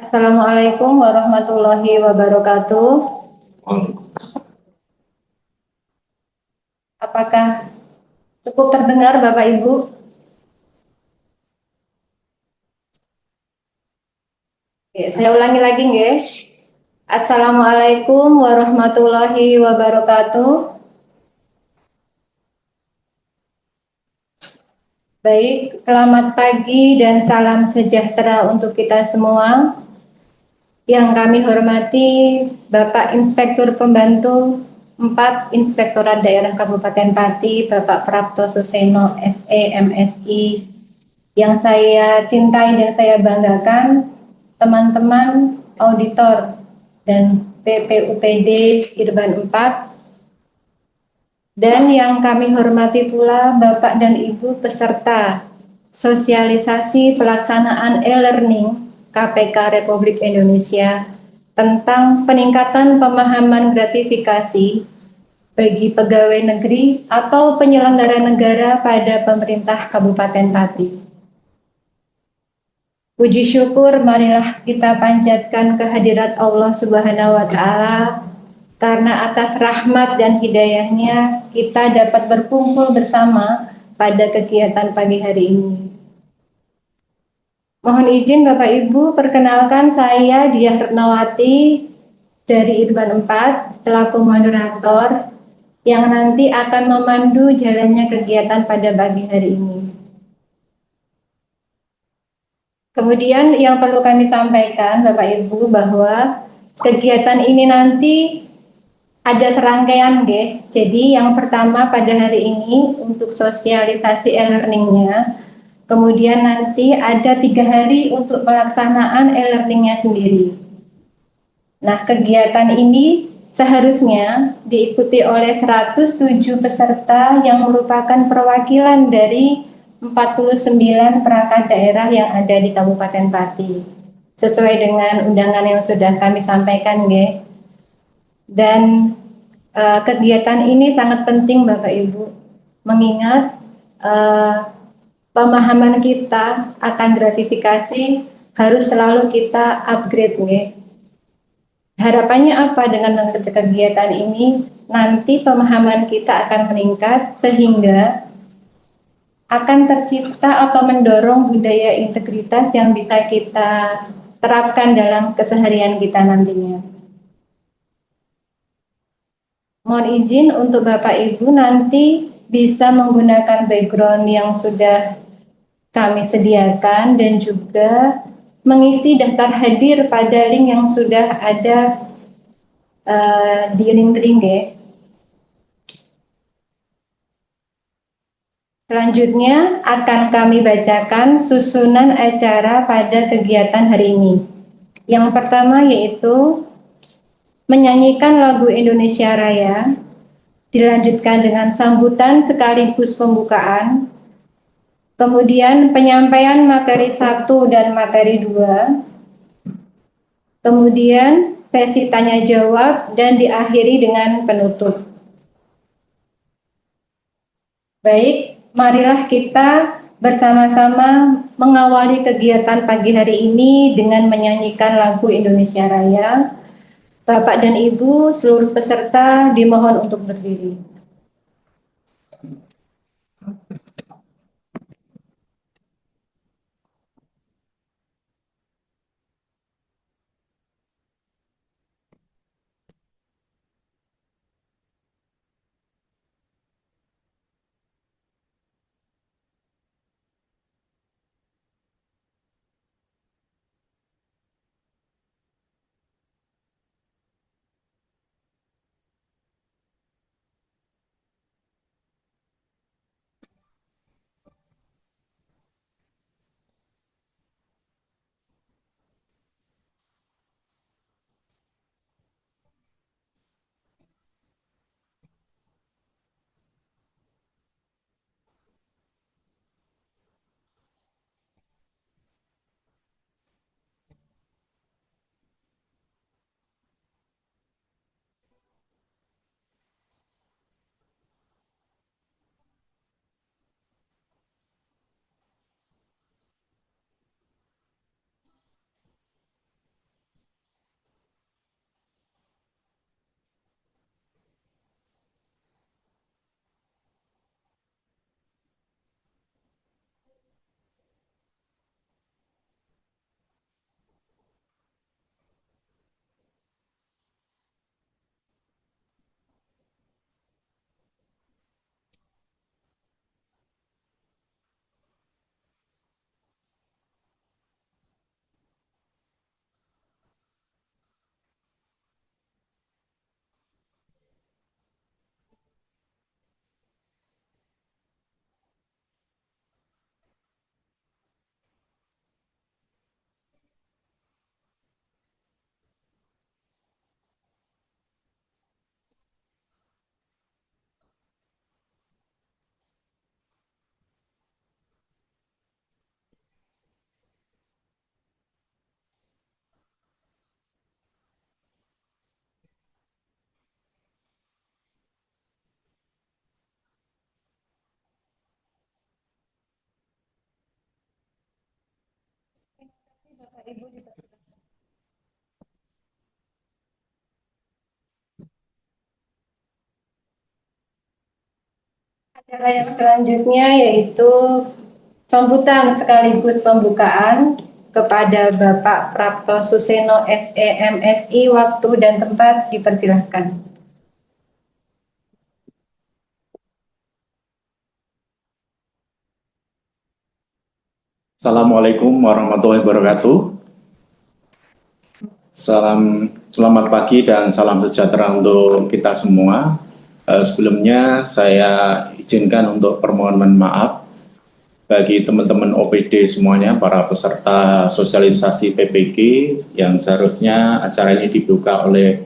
Assalamualaikum warahmatullahi wabarakatuh. Apakah cukup terdengar Bapak Ibu? Oke, saya ulangi lagi nggih. Assalamualaikum warahmatullahi wabarakatuh. Baik, selamat pagi dan salam sejahtera untuk kita semua. Yang kami hormati Bapak Inspektur Pembantu 4 Inspektorat Daerah Kabupaten Pati, Bapak Prapto Suseno, SE, MSI, yang saya cintai dan saya banggakan, teman-teman auditor dan PPUPD Irban 4, dan yang kami hormati pula Bapak dan Ibu peserta sosialisasi pelaksanaan e-learning KPK Republik Indonesia tentang peningkatan pemahaman gratifikasi bagi pegawai negeri atau penyelenggara negara pada pemerintah Kabupaten Pati. Puji syukur marilah kita panjatkan kehadirat Allah Subhanahu wa Ta'ala, karena atas rahmat dan hidayahnya kita dapat berkumpul bersama pada kegiatan pagi hari ini. Mohon izin Bapak Ibu, perkenalkan saya Diah Retnawati dari Irban 4 selaku moderator yang nanti akan memandu jalannya kegiatan pada pagi hari ini. Kemudian yang perlu kami sampaikan Bapak Ibu bahwa kegiatan ini nanti ada serangkaian nggih. Jadi yang pertama pada hari ini untuk sosialisasi e-learningnya, kemudian nanti ada 3 hari untuk pelaksanaan e-learningnya sendiri. Nah, kegiatan ini seharusnya diikuti oleh 107 peserta yang merupakan perwakilan dari 49 perangkat daerah yang ada di Kabupaten Pati. Sesuai dengan undangan yang sudah kami sampaikan, nggih. Dan kegiatan ini sangat penting Bapak Ibu, mengingat pemahaman kita akan gratifikasi harus selalu kita upgrade, nggih. Harapannya apa dengan mengikuti kegiatan ini? Nanti pemahaman kita akan meningkat sehingga akan tercipta atau mendorong budaya integritas yang bisa kita terapkan dalam keseharian kita nantinya. Mohon izin untuk Bapak Ibu nanti bisa menggunakan background yang sudah kami sediakan dan juga mengisi daftar hadir pada link yang sudah ada di link-link ya. Selanjutnya akan kami bacakan susunan acara pada kegiatan hari ini. Yang pertama yaitu menyanyikan lagu Indonesia Raya, dilanjutkan dengan sambutan sekaligus pembukaan, kemudian penyampaian materi 1 dan materi 2, kemudian sesi tanya jawab dan diakhiri dengan penutup. Baik, marilah kita bersama-sama mengawali kegiatan pagi hari ini dengan menyanyikan lagu Indonesia Raya. Bapak dan Ibu, seluruh peserta dimohon untuk berdiri. Bapak Ibu acara yang selanjutnya yaitu sambutan sekaligus pembukaan kepada Bapak Prapto Suseno SEMSI. Waktu dan tempat dipersilahkan. Assalamualaikum warahmatullahi wabarakatuh. Selamat pagi dan salam sejahtera untuk kita semua. Sebelumnya saya izinkan untuk permohonan maaf bagi teman-teman OPD semuanya, para peserta sosialisasi PPG yang seharusnya acara ini dibuka oleh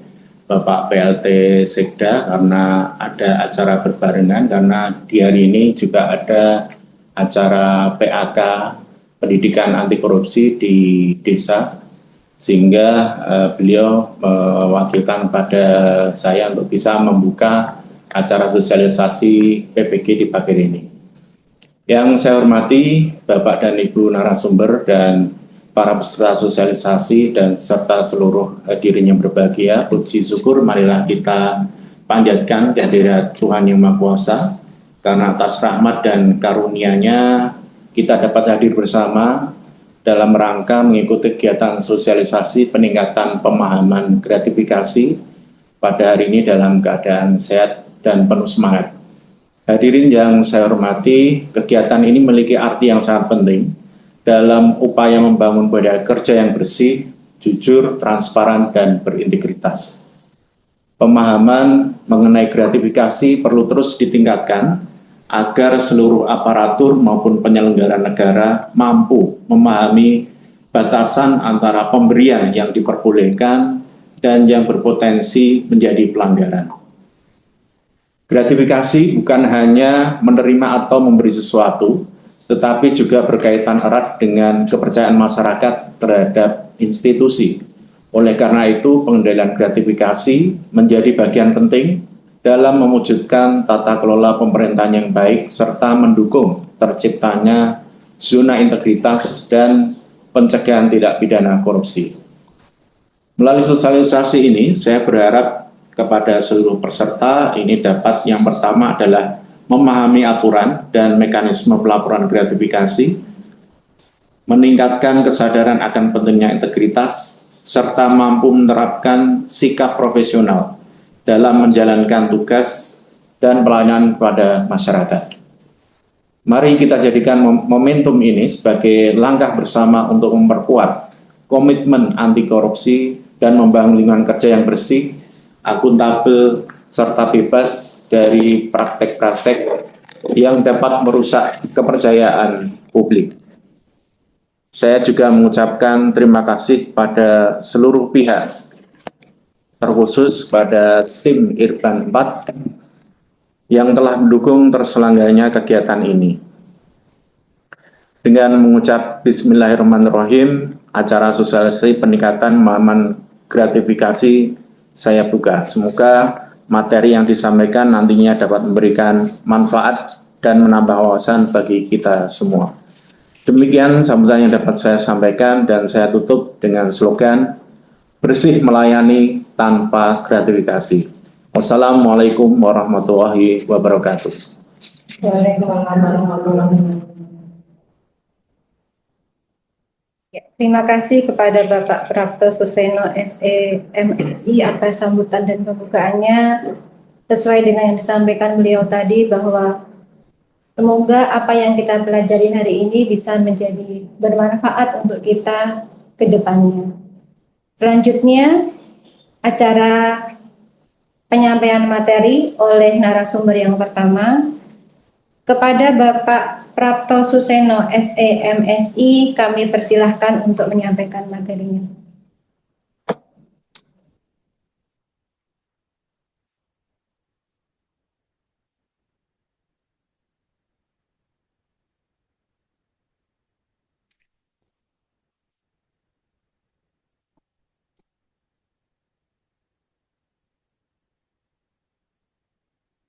Bapak PLT Sekda karena ada acara berbarengan, karena di hari ini juga ada acara PAK pendidikan anti korupsi di desa, sehingga beliau mewakilkan pada saya untuk bisa membuka acara sosialisasi PPG di pagi ini. Yang saya hormati Bapak dan Ibu narasumber dan para peserta sosialisasi dan serta seluruh hadirin yang berbahagia, puji syukur marilah kita panjatkan kehadirat Tuhan Yang Maha Kuasa, karena atas rahmat dan karunia-Nya kita dapat hadir bersama dalam rangka mengikuti kegiatan sosialisasi peningkatan pemahaman gratifikasi pada hari ini dalam keadaan sehat dan penuh semangat. Hadirin yang saya hormati, kegiatan ini memiliki arti yang sangat penting dalam upaya membangun budaya kerja yang bersih, jujur, transparan, dan berintegritas. Pemahaman mengenai gratifikasi perlu terus ditingkatkan agar seluruh aparatur maupun penyelenggara negara mampu memahami batasan antara pemberian yang diperbolehkan dan yang berpotensi menjadi pelanggaran. Gratifikasi bukan hanya menerima atau memberi sesuatu, tetapi juga berkaitan erat dengan kepercayaan masyarakat terhadap institusi. Oleh karena itu, pengendalian gratifikasi menjadi bagian penting dalam mewujudkan tata kelola pemerintahan yang baik serta mendukung terciptanya zona integritas dan pencegahan tindak pidana korupsi. Melalui sosialisasi ini, saya berharap kepada seluruh peserta ini dapat yang pertama adalah memahami aturan dan mekanisme pelaporan gratifikasi, meningkatkan kesadaran akan pentingnya integritas, serta mampu menerapkan sikap profesional dalam menjalankan tugas dan pelayanan kepada masyarakat. Mari kita jadikan momentum ini sebagai langkah bersama untuk memperkuat komitmen anti korupsi dan membangun lingkungan kerja yang bersih, akuntabel, serta bebas dari praktek-praktek yang dapat merusak kepercayaan publik. Saya juga mengucapkan terima kasih pada seluruh pihak, terkhusus pada tim Irban 4 yang telah mendukung terselenggaranya kegiatan ini. Dengan mengucap Bismillahirrahmanirrahim, acara sosialisasi peningkatan pemahaman gratifikasi saya buka. Semoga materi yang disampaikan nantinya dapat memberikan manfaat dan menambah wawasan bagi kita semua. Demikian sambutan yang dapat saya sampaikan dan saya tutup dengan slogan bersih melayani tanpa gratifikasi. Wassalamualaikum warahmatullahi wabarakatuh. Waalaikumsalam warahmatullahi wabarakatuh. Ya, terima kasih kepada Bapak Prapto Suseno SE MSI atas sambutan dan pembukaannya. Sesuai dengan yang disampaikan beliau tadi bahwa semoga apa yang kita pelajari hari ini bisa menjadi bermanfaat untuk kita ke depannya. Selanjutnya, acara penyampaian materi oleh narasumber yang pertama. Kepada Bapak Prapto Suseno SE MSI, kami persilahkan untuk menyampaikan materinya.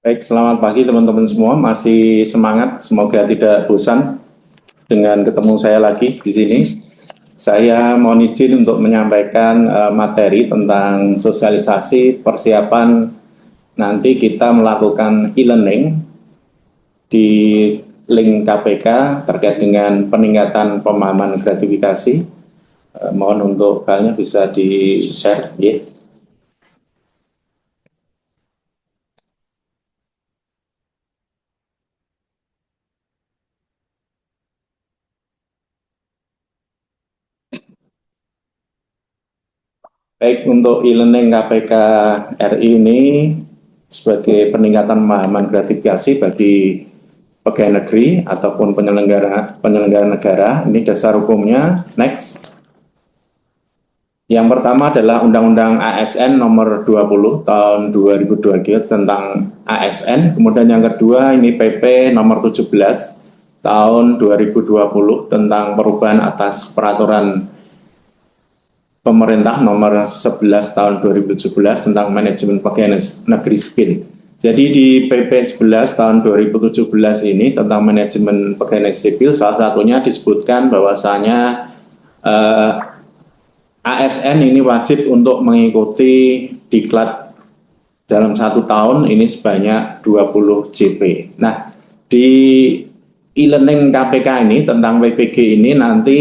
Baik, selamat pagi teman-teman semua. Masih semangat, semoga tidak bosan dengan ketemu saya lagi di sini. Saya mohon izin untuk menyampaikan materi tentang sosialisasi persiapan nanti kita melakukan e-learning di link KPK terkait dengan peningkatan pemahaman gratifikasi. Mohon untuk filenya bisa di-share, ya. Baik, untuk e-learning KPK RI ini sebagai peningkatan pemahaman gratifikasi bagi pegawai negeri ataupun penyelenggara negara, ini dasar hukumnya. Next. Yang pertama adalah Undang-Undang ASN nomor 20 tahun 2023 tentang ASN. Kemudian yang kedua ini PP nomor 17 tahun 2020 tentang perubahan atas peraturan Pemerintah nomor 11 tahun 2017 tentang manajemen pegawai negeri sipil. Jadi di PP 11 tahun 2017 ini tentang manajemen pegawai negeri sipil, salah satunya disebutkan bahwasanya ASN ini wajib untuk mengikuti diklat dalam 1 tahun ini sebanyak 20 JP. Nah, di e-learning KPK ini tentang PPG ini nanti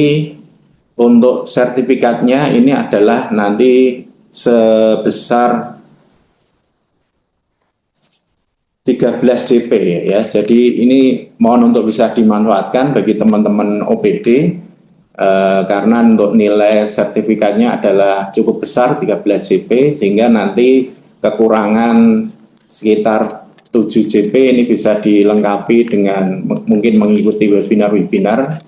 untuk sertifikatnya ini adalah nanti sebesar 13 JP ya. Jadi ini mohon untuk bisa dimanfaatkan bagi teman-teman OPD karena untuk nilai sertifikatnya adalah cukup besar 13 JP sehingga nanti kekurangan sekitar 7 JP ini bisa dilengkapi dengan mungkin mengikuti webinar-webinar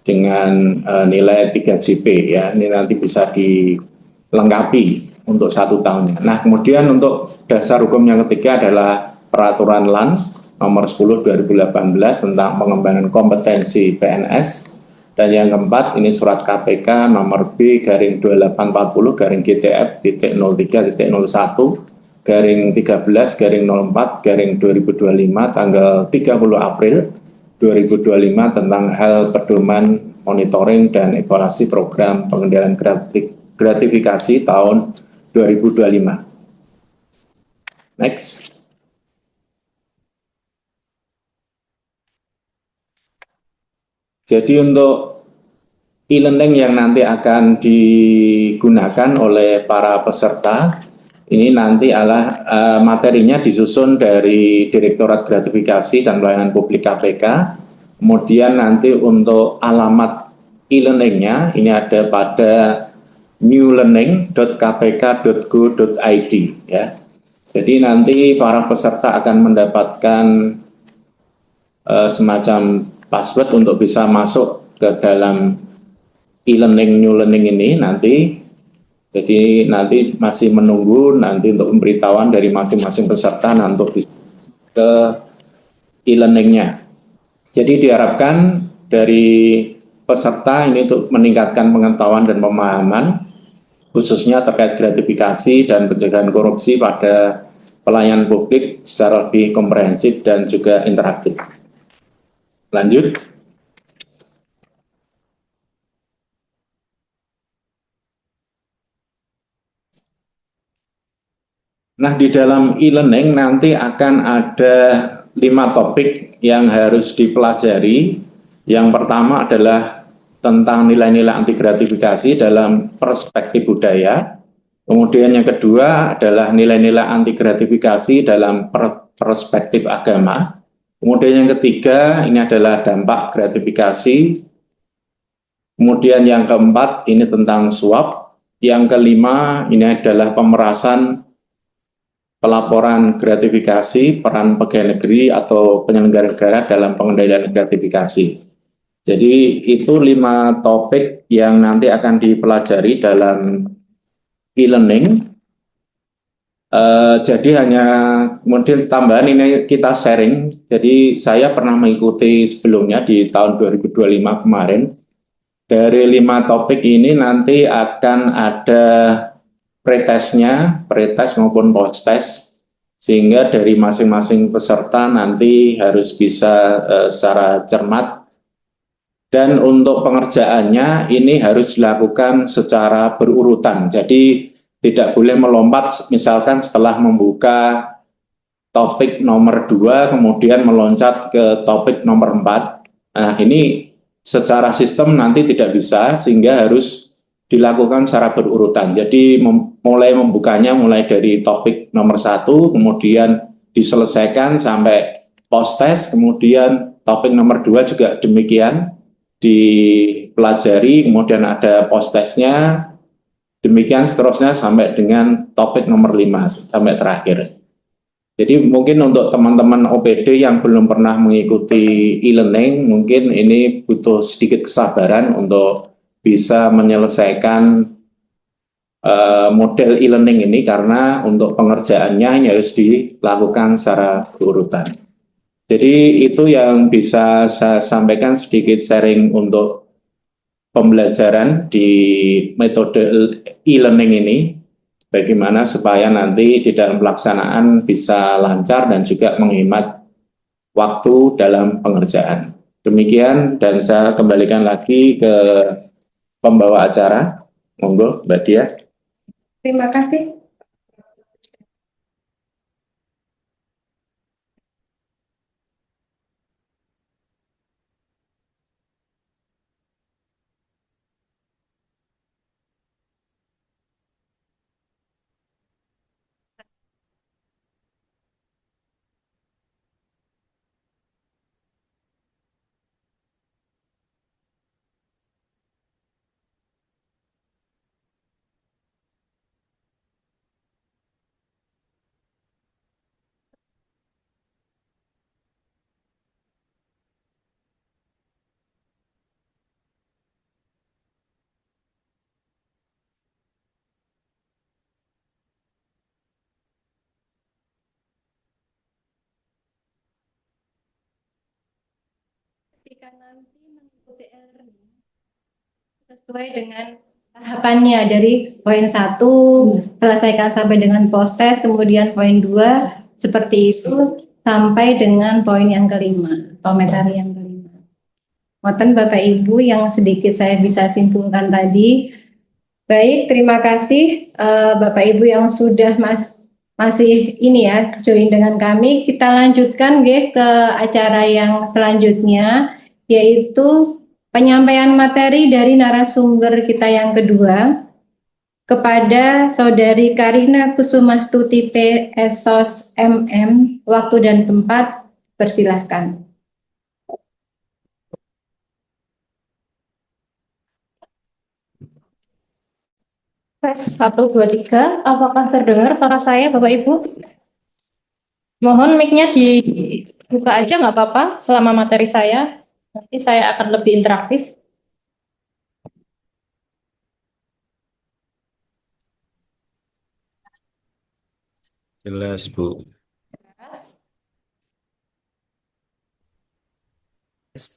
dengan nilai 3 JP ya. Ini nanti bisa dilengkapi untuk 1 tahunnya. Nah, kemudian untuk dasar hukum yang ketiga adalah Peraturan LAN nomor 10 2018 tentang pengembangan kompetensi PNS. Dan yang keempat ini surat KPK nomor B/2840/GTF.03.01 garing 13 garing 04 garing 2025 tanggal 30 April 2025 tentang hal pedoman monitoring dan evaluasi program pengendalian gratifikasi tahun 2025. Next. Jadi untuk e-learning yang nanti akan digunakan oleh para peserta ini nanti adalah materinya disusun dari Direktorat Gratifikasi dan Pelayanan Publik KPK. Kemudian nanti untuk alamat e-learningnya ini ada pada newlearning.kpk.go.id ya. Jadi nanti para peserta akan mendapatkan semacam password untuk bisa masuk ke dalam e-learning new learning ini nanti. Jadi nanti masih menunggu nanti untuk pemberitahuan dari masing-masing peserta untuk bisa ke e-learningnya. Jadi diharapkan dari peserta ini untuk meningkatkan pengetahuan dan pemahaman khususnya terkait gratifikasi dan pencegahan korupsi pada pelayanan publik secara lebih komprehensif dan juga interaktif. Lanjut. Nah, di dalam e-learning nanti akan ada 5 topik yang harus dipelajari. Yang pertama adalah tentang nilai-nilai anti gratifikasi dalam perspektif budaya. Kemudian yang kedua adalah nilai-nilai anti gratifikasi dalam perspektif agama. Kemudian yang ketiga ini adalah dampak gratifikasi. Kemudian yang keempat ini tentang suap. Yang kelima ini adalah pemerasan pelaporan gratifikasi, peran pegawai negeri atau penyelenggara negara dalam pengendalian gratifikasi. Jadi itu 5 topik yang nanti akan dipelajari dalam e-learning. Jadi hanya kemudian tambahan ini kita sharing. Jadi saya pernah mengikuti sebelumnya di tahun 2025 kemarin. Dari 5 topik ini nanti akan ada pretestnya, pretest maupun post-test, sehingga dari masing-masing peserta nanti harus bisa secara cermat. Dan untuk pengerjaannya ini harus dilakukan secara berurutan. Jadi tidak boleh melompat, misalkan setelah membuka topik nomor 2 kemudian meloncat ke topik nomor 4. Nah, ini secara sistem nanti tidak bisa, sehingga harus dilakukan secara berurutan. Jadi mulai membukanya mulai dari topik nomor 1, kemudian diselesaikan sampai post test, kemudian topik nomor 2 juga demikian dipelajari, kemudian ada post testnya, demikian seterusnya sampai dengan topik nomor 5 sampai terakhir. Jadi mungkin untuk teman-teman OPD yang belum pernah mengikuti e-learning, mungkin ini butuh sedikit kesabaran untuk bisa menyelesaikan model e-learning ini, karena untuk pengerjaannya ini harus dilakukan secara berurutan. Jadi itu yang bisa saya sampaikan sedikit sharing untuk pembelajaran di metode e-learning ini. Bagaimana supaya nanti di dalam pelaksanaan bisa lancar dan juga menghemat waktu dalam pengerjaan. Demikian, dan saya kembalikan lagi ke pembawa acara. Monggo, Mbak Dia. Terima kasih. Ketika nanti mengikuti e-learning sesuai dengan tahapannya dari poin 1 selesaikan sampai dengan post test, kemudian poin 2 seperti itu sampai dengan poin yang kelima atau materi yang kelima. Ngoten Bapak Ibu yang sedikit saya bisa simpulkan tadi. Baik, terima kasih Bapak Ibu yang sudah masih ini ya join dengan kami. Kita lanjutkan ke acara yang selanjutnya, yaitu penyampaian materi dari narasumber kita yang kedua kepada Saudari Karina Kusumastuti PSOS MM. Waktu dan tempat persilahkan. Tes 1, 2, 3. Apakah terdengar suara saya, Bapak Ibu? Mohon mic-nya dibuka aja nggak apa-apa selama materi saya. Nanti saya akan lebih interaktif. Jelas, Bu.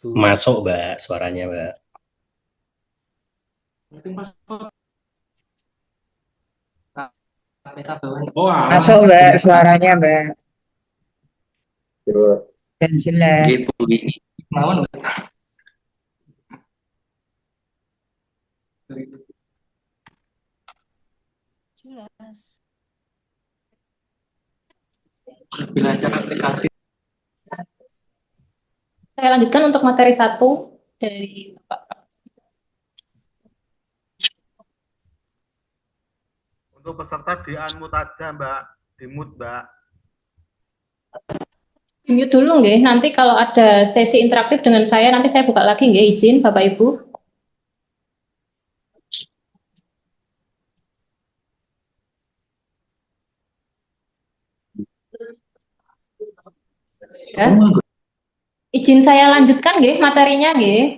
Masuk, Mbak, suaranya, Mbak. Masuk Mbak, suaranya Mbak. Dan jelas. Saya lanjutkan untuk materi 1 dari Bapak. Untuk peserta di-unmute aja, Mbak. Di-mute, Mbak. Mute dulu nggih, nanti kalau ada sesi interaktif dengan saya nanti saya buka lagi nggih, izin Bapak Ibu. Ya. Izin saya lanjutkan nggih materinya nggih.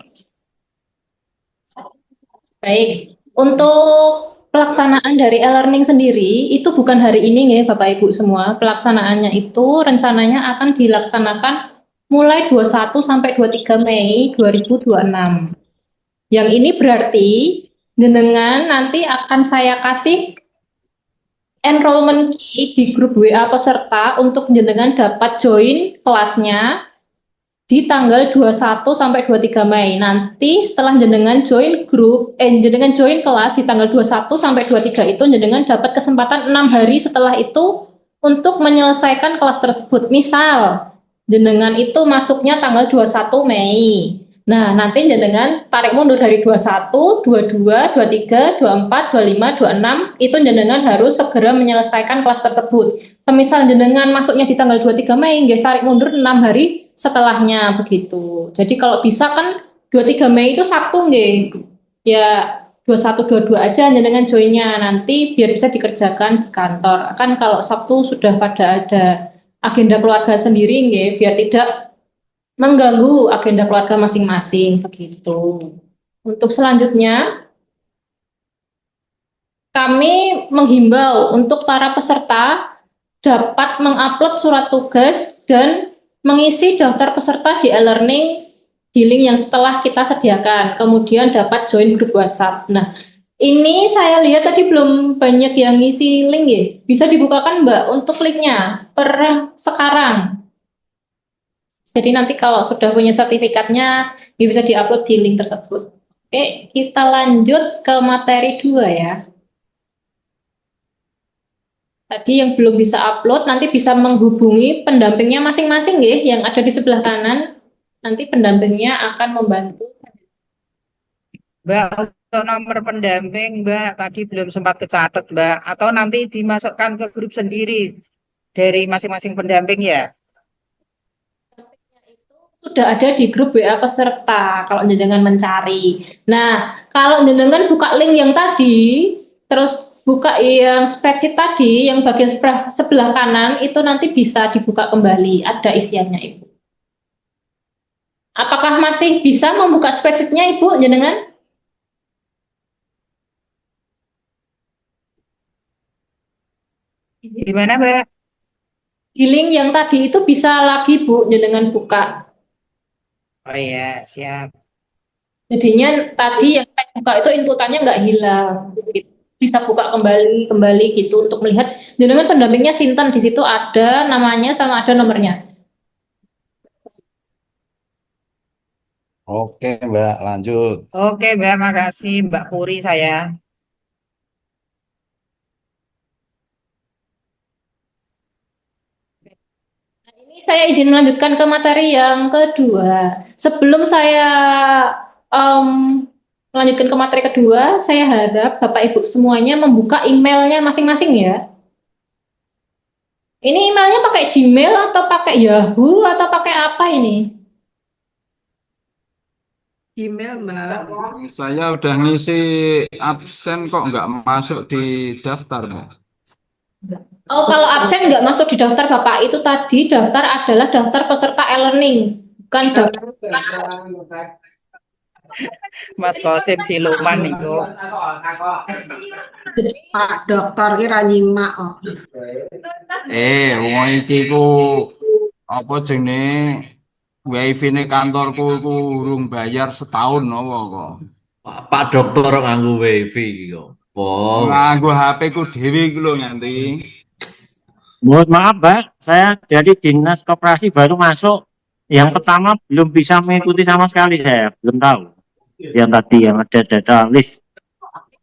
Baik, untuk pelaksanaan dari e-learning sendiri itu bukan hari ini nggih Bapak Ibu semua. Pelaksanaannya itu rencananya akan dilaksanakan mulai 21 sampai 23 Mei 2026. Yang ini berarti jenengan nanti akan saya kasih enrollment key di grup WA peserta untuk jenengan dapat join kelasnya di tanggal 21 sampai 23 Mei. Nanti setelah jenengan join grup, jenengan join kelas di tanggal 21 sampai 23 itu jenengan dapat kesempatan 6 hari setelah itu untuk menyelesaikan kelas tersebut. Misal, jenengan itu masuknya tanggal 21 Mei. Nah, nanti jenengan tarik mundur dari 21, 22, 23, 24, 25, 26, itu jenengan harus segera menyelesaikan kelas tersebut. Semisal jenengan masuknya di tanggal 23 Mei, nggih tarik mundur 6 hari setelahnya begitu. Jadi kalau bisa kan 23 Mei itu Sabtu nggih. Ya 21 22 aja jenengan joinnya nanti biar bisa dikerjakan di kantor. Kan kalau Sabtu sudah pada ada agenda keluarga sendiri nggih biar tidak mengganggu agenda keluarga masing-masing begitu. Untuk selanjutnya kami menghimbau untuk para peserta dapat mengupload surat tugas dan mengisi daftar peserta di e-learning di link yang setelah kita sediakan. Kemudian dapat join grup WhatsApp. Nah, ini saya lihat tadi belum banyak yang ngisi link ya. Bisa dibukakan Mbak untuk linknya per sekarang. Jadi nanti kalau sudah punya sertifikatnya bisa diupload di link tersebut. Oke, kita lanjut ke materi 2 ya. Tadi yang belum bisa upload nanti bisa menghubungi pendampingnya masing-masing yang ada di sebelah kanan. Nanti pendampingnya akan membantu. Mbak, untuk nomor pendamping Mbak tadi belum sempat kecatat Mbak, atau nanti dimasukkan ke grup sendiri dari masing-masing pendamping ya? Sudah ada di grup WA peserta kalau jenengan mencari. Nah, kalau jenengan buka link yang tadi, terus buka yang spreadsheet tadi, yang bagian sebelah kanan itu nanti bisa dibuka kembali, ada isiannya Ibu. Apakah masih bisa membuka spreadsheetnya Ibu jenengan? Gimana Mbak? Di link yang tadi itu bisa lagi Bu jenengan buka. Oh iya, siap. Jadinya tadi yang saya buka itu inputannya nggak hilang. Gitu. Bisa buka kembali gitu untuk melihat jenengan pendampingnya sinten, di situ ada namanya sama ada nomornya. Oke, Mbak, lanjut. Oke, Mbak, makasih Mbak Puri saya. Ini saya izin melanjutkan ke materi yang kedua. Sebelum saya em, melanjutkan ke materi kedua, saya harap Bapak Ibu semuanya membuka emailnya masing-masing ya. Ini emailnya pakai Gmail atau pakai Yahoo atau pakai apa ini? Email, Mbak. Saya udah ngisi absen kok nggak masuk di daftar, Mbak. Oh, kalau absen nggak masuk di daftar Bapak itu tadi daftar adalah daftar peserta e-learning, bukan daftar. Mas Kosim siluman itu. Pak Dokter kira nyimak kok. Wong iki ku apa jenenge wifi ne kantorku ku urung bayar setahun apa kok. Pak Dokter nganggo wifi kok. Nganggo HP ku dhewe iki lho nganti. Mohon maaf, Mbak, saya dari Dinas Koperasi baru masuk. Yang pertama belum bisa mengikuti sama sekali, saya belum tahu. Yang tadi yang ada data list.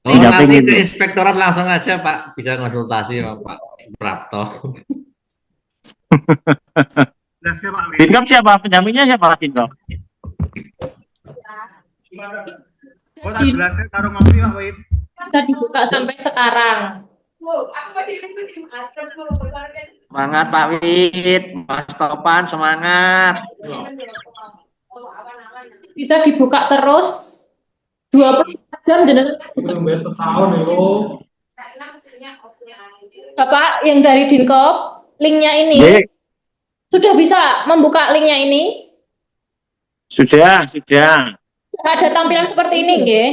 Tidak Nanti pengen. ke inspektorat langsung aja Pak, bisa konsultasi sama Pak Prapto. Dinkop siapa? Pendampingnya siapa, Dinkop? Oh, tak jelasnya karo ngopi Pak Wid. Bisa dibuka sampai sekarang. Semangat Pak Wid, Mas Topan semangat. Bisa dibuka terus 24 jam jenengan. Setahun itu. Bapak yang dari Dinkop, linknya ini sudah bisa membuka linknya ini? Sudah. Ada tampilan seperti ini, nggih?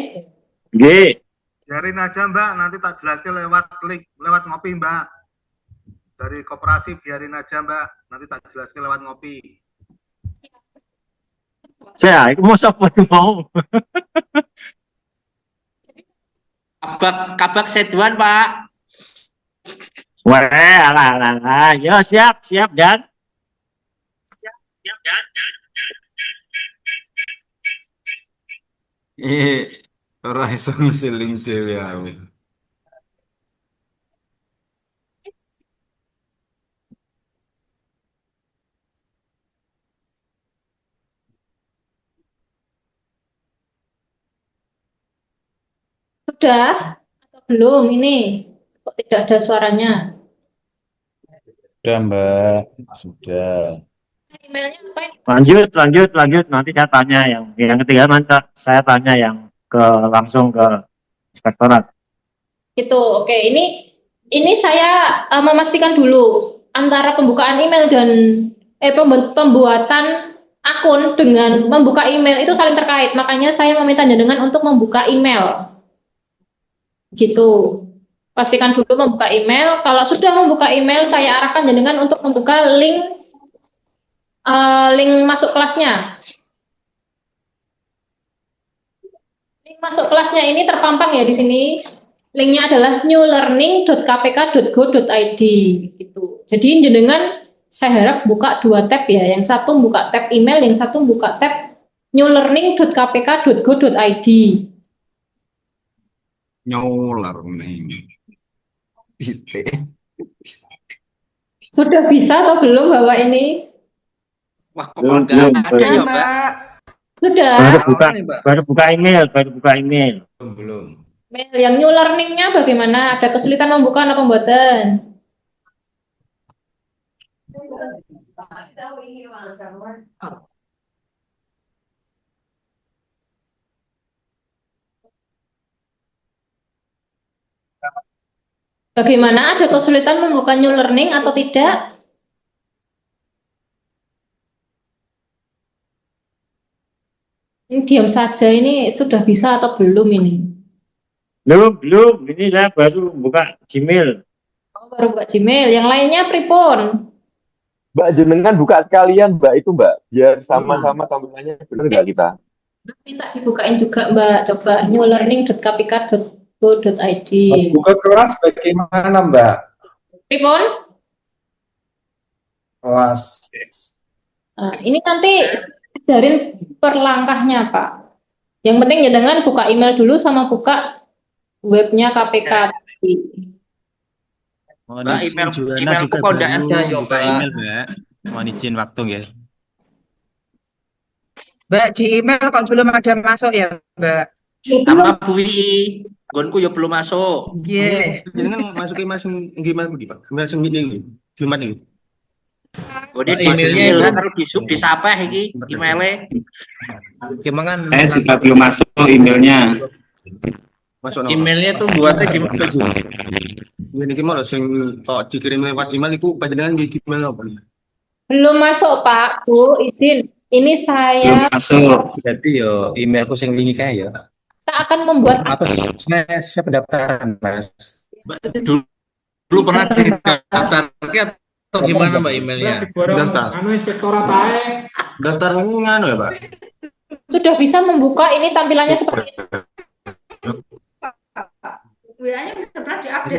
Nggih. Biarin aja Mbak, nanti tak jelaskan lewat link, lewat ngopi Mbak. Dari koperasi biarin aja Mbak, nanti tak jelaskan lewat ngopi. Saya mau sapa mau. Kabak seduan Pak. Wah, alah. Yo siap Dan. Ora iso ngisi link dhewe aku. Sudah atau belum ini? Kok tidak ada suaranya? Sudah, Mbak. Sudah. Emailnya apa ini? Lanjut. Nanti saya tanya yang ketiga, nanti saya tanya yang langsung ke inspektorat. Gitu, oke. Ini saya memastikan dulu antara pembukaan email dan pembuatan akun dengan membuka email itu saling terkait. Makanya saya meminta jenengan untuk membuka email. Gitu. Pastikan dulu membuka email. Kalau sudah membuka email, saya arahkan jenengan untuk membuka link masuk kelasnya. Link masuk kelasnya ini terpampang ya di sini. Linknya adalah newlearning.kpk.go.id gitu. Jadi jenengan saya harap buka 2 tab ya. Yang satu buka tab email, yang satu buka tab newlearning.kpk.go.id. Newlearning. Sudah bisa atau belum Bapak ini? Wah, Belum. Mbak. Sudah. Baru buka email. Belum. Mail yang new learning-nya bagaimana? Ada kesulitan membuka atau pembuatan? Bagaimana? Ada kesulitan membuka new learning atau tidak? Ini diam saja, ini sudah bisa atau belum ini? Belum. Ini saya baru buka Gmail. Oh, baru buka Gmail. Yang lainnya pripun? Mbak jenengan buka sekalian Mbak itu Mbak, biar sama-sama tampilannya benar nggak kita? Minta dibukain juga Mbak, coba newlearning.kpk.go.id. Buka kelas bagaimana Mbak? Pripun? Kelas. Nah, ini nanti ajarin per langkahnya Pak. Yang penting ya dengan buka email dulu sama buka webnya KPK. Mohon Mbak, izin Juwana emailku juga kok nggak baru ada ya, buka Mbak. email, Mbak. Mohon izin waktu ya. Mbak, di email kok belum ada masuk ya, Mbak? Sama Bu Ii, gonku ya belum masuk. Iya. Jangan masukin gimana Pak? Langsung gini. Gimana ini? Jadi emailnya email itu- terus disub disapeh iki emailnya. Cuma kan Saya juga belum masuk emailnya. masuk Emailnya tuh buatnya gimana? Ini gimana sing kok dikirim lewat email itu panjenengan gimana apa? Belum masuk Pak, Bu, izin. Ini saya Masuk. Jadi yo emailku sing wingi kae ya. kita akan membuat Atau saya pendaftaran, Mas. Dulu pernah didaftarkan atau gimana Mbak emailnya? Daftar. Daftar ini nganu ya, Pak? sudah bisa membuka ini tampilannya seperti ini. WA-nya udah pernah diupdate.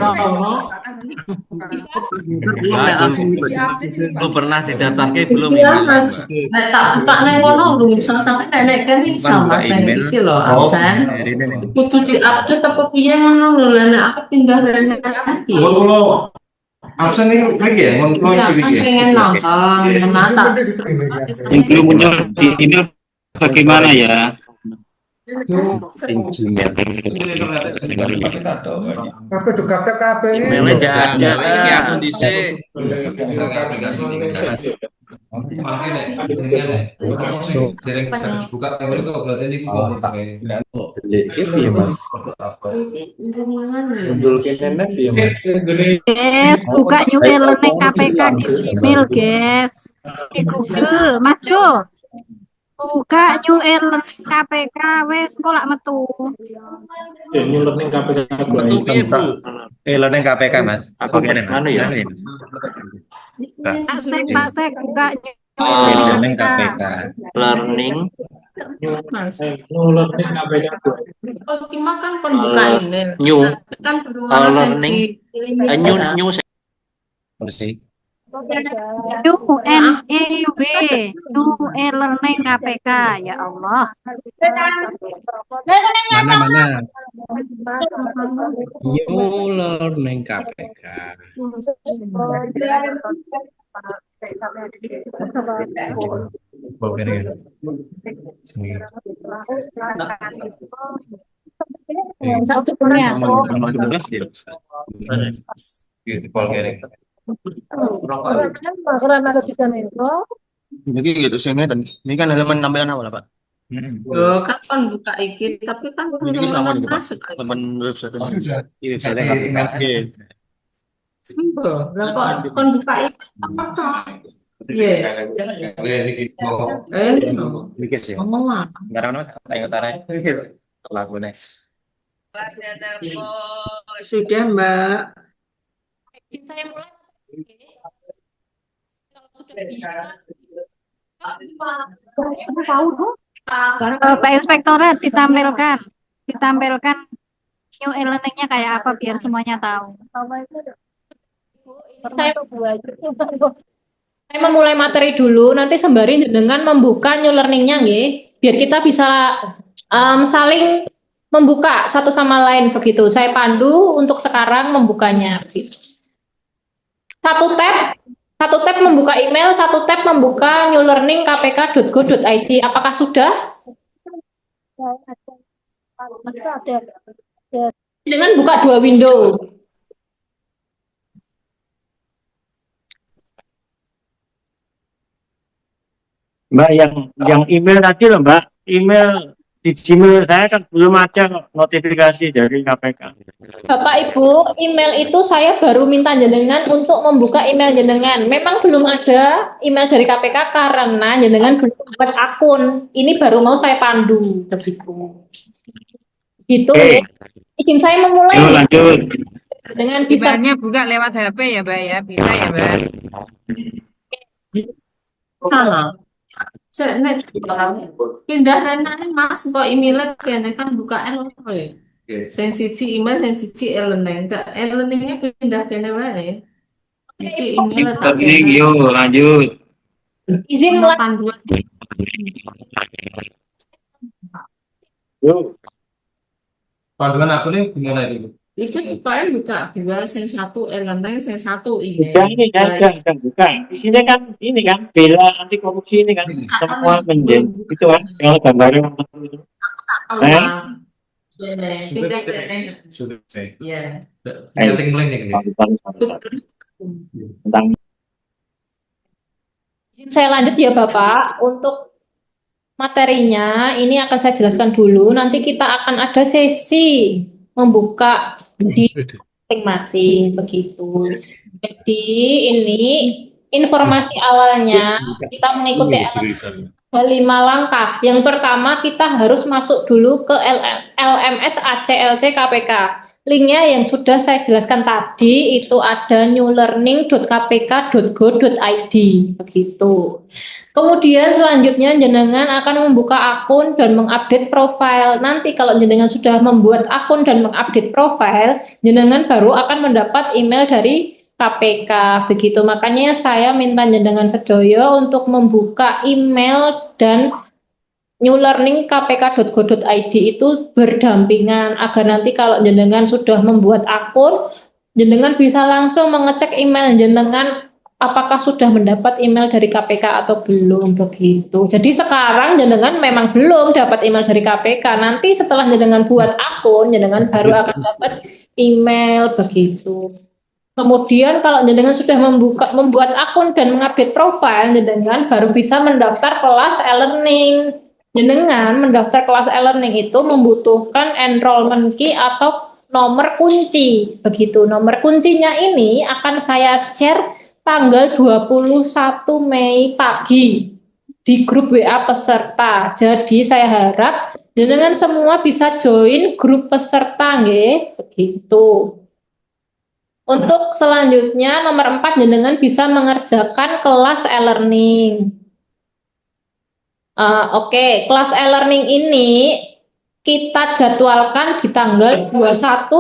Lu pernah didaftarkan belum? Iya emailnya, Mas, Mbak? nek tak buka nang kono urung iso tapi nek kan iso Mas sing iki lho absen. Kudu diupdate apa piye ngono lho nek aku pindah rene lagi. Absen ini klik ya? Mau Ya, isi kan wiki. pengen nonton, menata. Yang belum muncul di email bagaimana ya? Emailnya nggak ada. Ini akun dhisik. Guys, buka new e-learning KPK di Gmail, guys. Di Google, Mas Jo. Buka new e-learning KPK, wes kolak metu. New learning KPK. Learning KPK, Mas. Apa mana ya? Pak Sek, buka Learning KPK. Learning. Mas. New learning KPK. Oh, Kima kan kon buka email. New. Kan perlu ana sing Learning. di New. Bersih. UNEW, new e-learning KPK, ya Allah. Mana? New learning KPK. Satu punya. Jadi gitu sih ini kan halaman tampilan awal Pak. Yo kan kon buka iki tapi kan Ini sama belum nih Pak. masuk. Halaman website ini. Website KPK. Lah kok kon buka iki apa toh? Iya. Mikir sih. Ngomong apa? Sekarang tanya lagunya. Sudah, Mbak. Saya mulai. Kalau sudah bisa. Pak Inspektorat ditampilkan new e-learningnya kayak apa biar semuanya tahu. Saya memulai materi dulu, nanti sembari dengan membuka new learningnya, nggih, biar kita bisa saling membuka satu sama lain begitu. Saya pandu untuk sekarang membukanya. Satu tab membuka email, satu tab membuka new learning kpk.go.id. Apakah sudah? Dengan buka dua window. Mbak, yang email tadi loh Mbak, email di Gmail saya kan belum ada notifikasi dari KPK. Bapak Ibu, email itu saya baru minta jenengan untuk membuka email jenengan. Memang belum ada email dari KPK karena jenengan belum buat akun. Ini baru mau saya pandu begitu. Gitu ya. Izin saya memulai. Lanjut. Dengan bisa Emailnya buka lewat HP ya, Mbak ya. Bisa ya, Mbak. Salah. Nek pindah renane Mas kok email kene kan buka ya. Sing siji email, sing siji e-learning. E-learningnya pindah kene wae. Iki email tak Ini kene. yo lanjut. Izin Ono panduan. Panduan aku nih gimana itu? Itu buka dua, sing satu e-learning, sing satu Bukan ini kan, bukan. Isinya kan ini kan bela anti korupsi ini kan semua menjadi itu kan kalau gambarnya itu. Sudah. Ya. Yang blank nih. Tentang Saya lanjut ya Bapak, untuk materinya ini akan saya jelaskan dulu, nanti kita akan ada sesi membuka di masing-masing begitu. Jadi ini informasi awalnya kita mengikuti 5 langkah. Yang pertama kita harus masuk dulu ke LMS ACLC KPK. Linknya yang sudah saya jelaskan tadi itu ada newlearning.kpk.go.id begitu. Kemudian selanjutnya jenengan akan membuka akun dan mengupdate profil. Nanti kalau jenengan sudah membuat akun dan mengupdate profil, jenengan baru akan mendapat email dari KPK begitu. Makanya saya minta jenengan sedoyo untuk membuka email dan newlearning.kpk.go.id itu berdampingan agar nanti kalau jenengan sudah membuat akun, jenengan bisa langsung mengecek email jenengan apakah sudah mendapat email dari KPK atau belum begitu. Jadi sekarang jenengan memang belum dapat email dari KPK. Nanti setelah jenengan buat akun, jenengan baru akan dapat email begitu. Kemudian kalau jenengan sudah membuat akun dan mengupdate profil, jenengan baru bisa mendaftar kelas e-learning. Jenengan mendaftar kelas e-learning itu membutuhkan enrollment key atau nomor kunci. Begitu. Nomor kuncinya ini akan saya share tanggal 21 Mei pagi di grup WA peserta. Jadi saya harap jenengan semua bisa join grup peserta nggih, begitu. Untuk selanjutnya nomor 4 jenengan bisa mengerjakan kelas e-learning. Oke, kelas e-learning ini kita jadwalkan di tanggal 21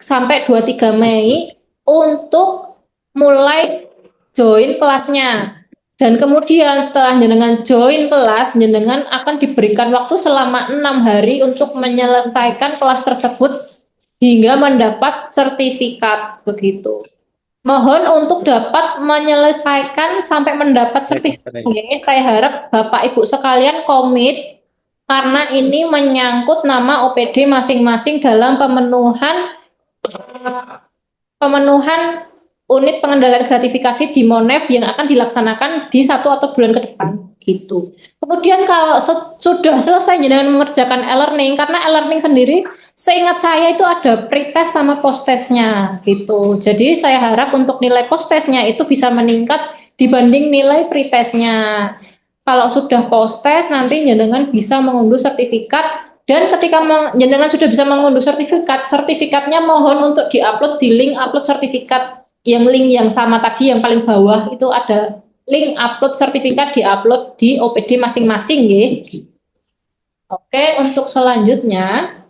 sampai 23 Mei untuk mulai join kelasnya. Dan kemudian setelah jenengan join kelas, jenengan akan diberikan waktu selama 6 hari untuk menyelesaikan kelas tersebut hingga mendapat sertifikat begitu. Mohon untuk dapat menyelesaikan sampai mendapat sertifikat. Saya harap Bapak Ibu sekalian komit karena ini menyangkut nama OPD masing-masing dalam pemenuhan unit pengendalian gratifikasi di Monep yang akan dilaksanakan di 1 atau bulan ke depan gitu. Kemudian kalau sudah selesai jenengan mengerjakan e-learning, karena e-learning sendiri seingat saya itu ada pretest sama post-testnya gitu. Jadi saya harap untuk nilai post-testnya itu bisa meningkat dibanding nilai pretestnya. Kalau sudah post-test nanti jenengan bisa mengunduh sertifikat, dan ketika jenengan sudah bisa mengunduh sertifikatnya mohon untuk diupload di link upload sertifikat. Yang link yang sama tadi yang paling bawah itu ada link upload sertifikat, diupload di OPD masing-masing ya. Oke, untuk selanjutnya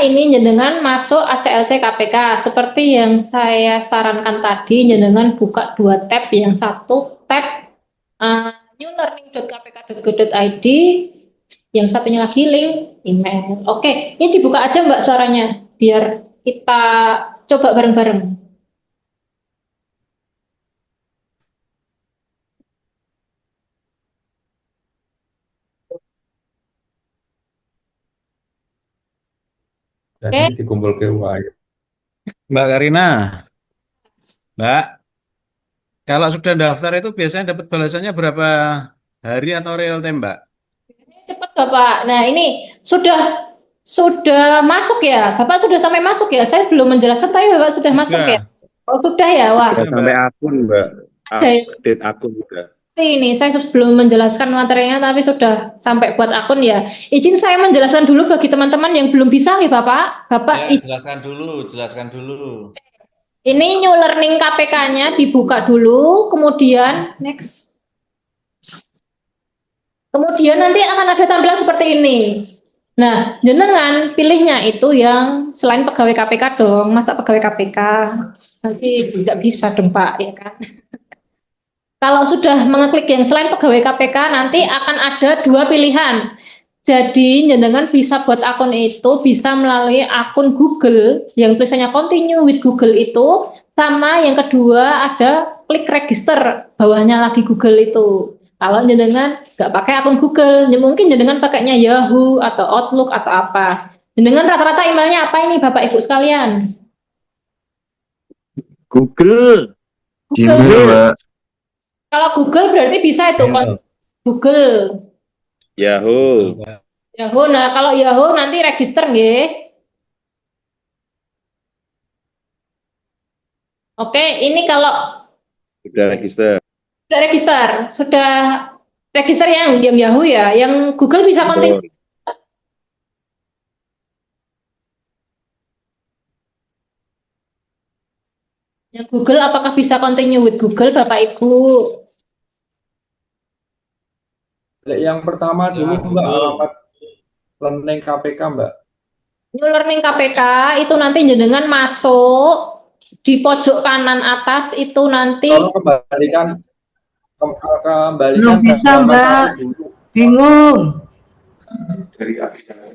ini jenengan masuk ACLC KPK seperti yang saya sarankan tadi, jenengan buka 2 tab, yang satu tab newlearning.kpk.go.id, yang satunya lagi link email. Oke, ini dibuka aja Mbak suaranya biar kita coba bareng-bareng. Jadi dikumpul ke UAI. Mbak Karina, Mbak, kalau sudah daftar itu biasanya dapat balasannya berapa hari atau real time, Mbak? Cepat Bapak. Nah ini sudah masuk ya, Bapak sudah sampai masuk ya. Saya belum menjelaskan tapi Bapak sudah masuk ya. Oh sudah ya, wah. Sudah sampai akun Mbak, update akun juga. Ini saya belum menjelaskan materinya tapi sudah sampai buat akun ya. Izin saya menjelaskan dulu bagi teman-teman yang belum bisa ya Bapak. Ya, jelaskan dulu. Ini new learning KPK-nya dibuka dulu, kemudian next. Kemudian nanti akan ada tampilan seperti ini. Nah, jenengan pilihnya itu yang selain pegawai KPK dong, masa pegawai KPK nanti tidak bisa dong Pak, ya kan? Kalau sudah mengeklik yang selain pegawai KPK, nanti akan ada dua pilihan. Jadi, jenengan bisa buat akun itu bisa melalui akun Google yang tulisannya continue with Google itu, sama yang kedua ada klik register, bawahnya lagi Google itu. Kalau jenengan nggak pakai akun Google, ya mungkin jenengan pakainya Yahoo atau Outlook atau apa. Jenengan rata-rata emailnya apa ini Bapak Ibu sekalian? Google. Google. Kalau Google berarti bisa itu Google. Yahoo. Yahoo. Nah, kalau Yahoo nanti register nggih. Oke, ini kalau Sudah register. sudah register yang Yahoo ya, yang Google bisa continue. Yang Google apakah bisa continue with Google Bapak Ibu? Yang pertama dulu Mbak, alamat learning KPK Mbak. New learning KPK itu nanti jenengan masuk di pojok kanan atas itu nanti. Kalau kembalikan Belum bisa Mbak, bingung.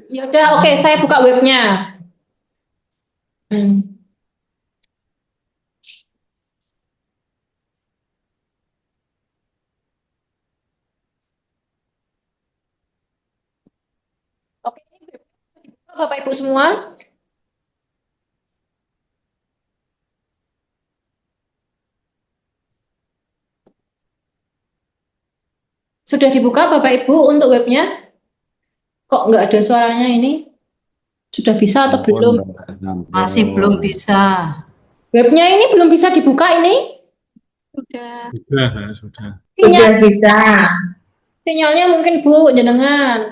Ya udah, oke, saya buka webnya. Oke, Bapak Ibu semua. Sudah dibuka Bapak Ibu untuk webnya? Kok nggak ada suaranya ini? Sudah bisa atau belum? Masih belum bisa. Webnya ini belum bisa dibuka ini? Sudah. Sudah. Sudah bisa. Sinyalnya mungkin Bu, jenengan.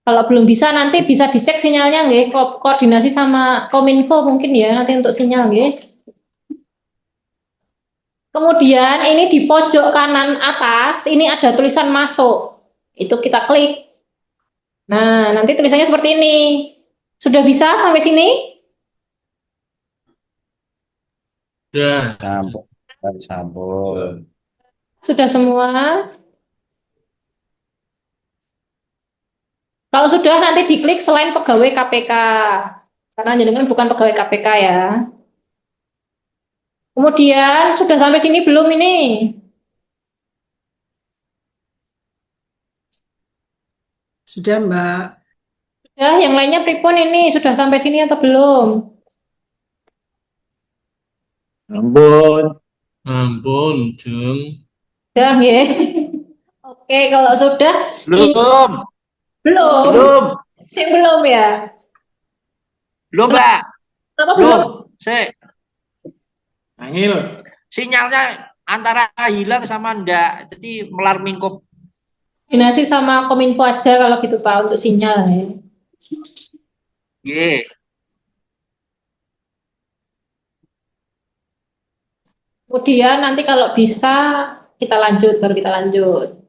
Kalau belum bisa nanti bisa dicek sinyalnya nggih, koordinasi sama Kominfo mungkin ya nanti untuk sinyal nggih. Kemudian ini di pojok kanan atas ini ada tulisan masuk. Itu kita klik. Nah, nanti tulisannya seperti ini. Sudah bisa sampai sini? Sudah. Sampun. Sudah semua? Kalau sudah nanti diklik selain pegawai KPK. Karena jenengan bukan pegawai KPK ya. Kemudian sudah sampai sini belum ini? Sudah Mbak. Sudah, yang lainnya pripun ini? Sudah sampai sini atau belum? Ampun, Jeng. Sudah, ya. Oke, kalau sudah. Belum. Belum. Yang belum ya? Belum, Mbak. Apa belum? Angil. Sinyalnya antara hilang sama enggak. Jadi melarming Koordinasi sama Kominfo aja kalau gitu Pak untuk sinyal ya. Yeah. Kemudian nanti kalau bisa kita lanjut, baru kita lanjut.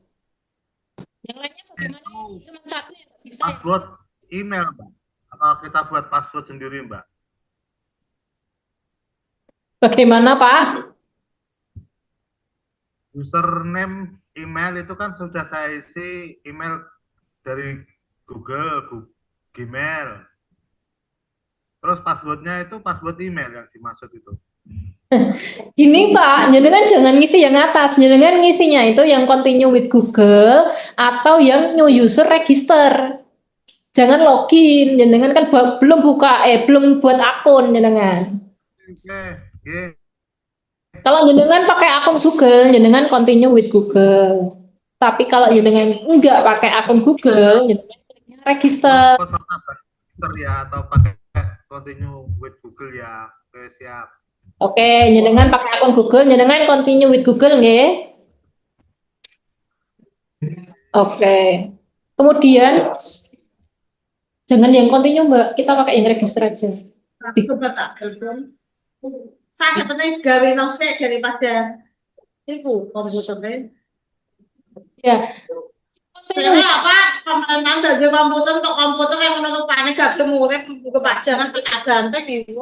Yang lainnya bagaimana? Cuma satu yang nggak bisa. Password email, Mbak. Atau kita buat password sendiri, Mbak? Bagaimana Pak? Username email itu kan sudah saya isi email dari Google, Gmail. Terus passwordnya itu password email yang dimaksud itu. Gini Pak, jenengan jangan ngisi yang atas, jenengan ngisinya itu yang continue with Google atau yang new user register. Jangan login, jenengan kan belum buka, belum buat akun jenengan. Oke. Kalau jenengan pakai akun Google, jenengan continue with Google. Tapi kalau jenengan enggak pakai akun Google, jenengan register. Register ya atau pakai continue with Google ya. Oke, siap. Oke, jenengan pakai akun Google, jenengan continue with Google nggih. Oke. Kemudian jangan yang continue Mbak, kita pakai yang register aja. Coba tak telepon. Saya sebenarnya gawe nosek daripada itu komputernya. Ya. Sebenarnya apa pemerintahan dari komputer untuk komputer yang menutupannya gak murid kepajangan kita ganteng itu.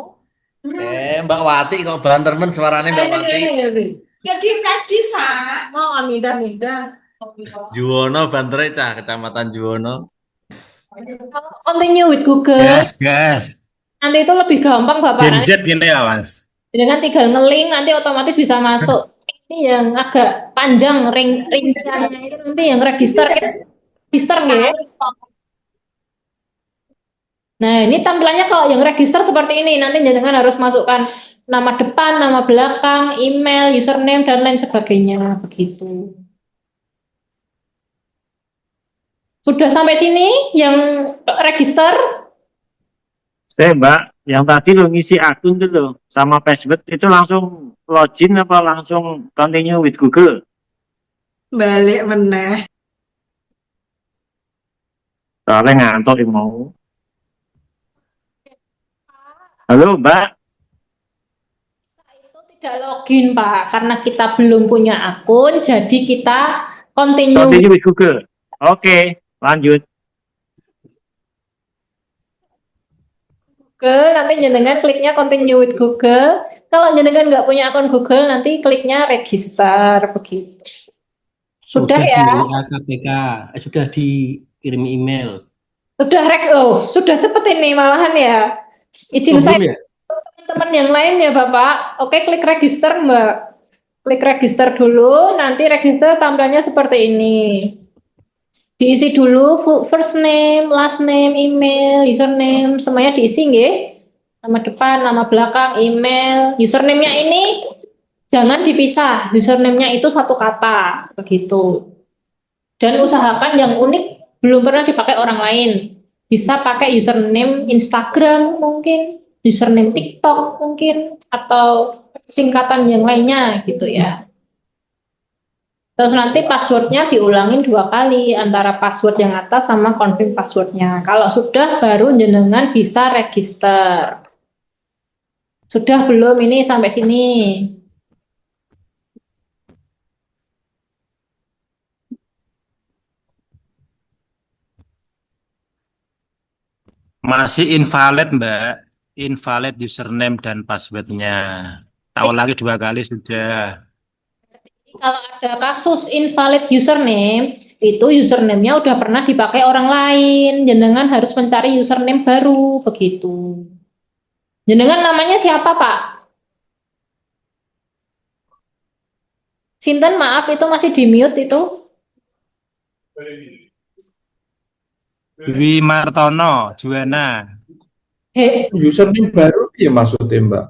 Mbak Wati kok bantermen suaranya Mbak Wati. Ya di tes disa. Mau mindah-mindah. Juwono bantere cah Kecamatan Juwono. Continue with Google. Gas. Nanti itu lebih gampang Bapak. Gen Z gini ya, Mas. Dengan tinggal nge-link nanti otomatis bisa masuk. Ini yang agak panjang rinciannya itu nanti yang register nggih. Nah, ini tampilannya kalau yang register seperti ini. Nanti jenengan harus masukkan nama depan, nama belakang, email, username dan lain sebagainya begitu. Sudah sampai sini yang register? Mbak, yang tadi lo ngisi akun tuh lo sama password itu langsung login apa langsung continue with Google? Balik meneh. Soalnya ngantuk yang mau. Halo Mbak. Tidak login Pak, karena kita belum punya akun, jadi kita continue with Google. Oke, lanjut. Google, nanti jenengan kliknya continue with Google. Kalau jenengan nggak punya akun Google, nanti kliknya register begitu. Sudah ya? KPK, sudah dikirim email. Sudah cepet ini malahan ya. Izin saya ya? teman-teman yang lain ya Bapak. Oke, klik register Mbak. Klik register dulu, nanti register tampilannya seperti ini. Diisi dulu first name, last name, email, username, semuanya diisi nggih. Nama depan, nama belakang, email, username-nya ini jangan dipisah. Username-nya itu satu kata, begitu. Dan usahakan yang unik belum pernah dipakai orang lain. Bisa pakai username Instagram mungkin, username TikTok mungkin, atau singkatan yang lainnya gitu ya. Terus nanti passwordnya diulangin 2 kali antara password yang atas sama confirm passwordnya. Kalau sudah baru jenengan bisa register. Sudah belum ini sampai sini? Masih invalid Mbak. Invalid username dan passwordnya. Tahu lagi 2 kali sudah. Kalau ada kasus invalid username, itu username-nya udah pernah dipakai orang lain. Jenengan harus mencari username baru, begitu. Jenengan namanya siapa, Pak? Sinten, maaf, itu masih di mute itu. Dwi Martono, Juwana. Username baru ya maksudnya Mbak?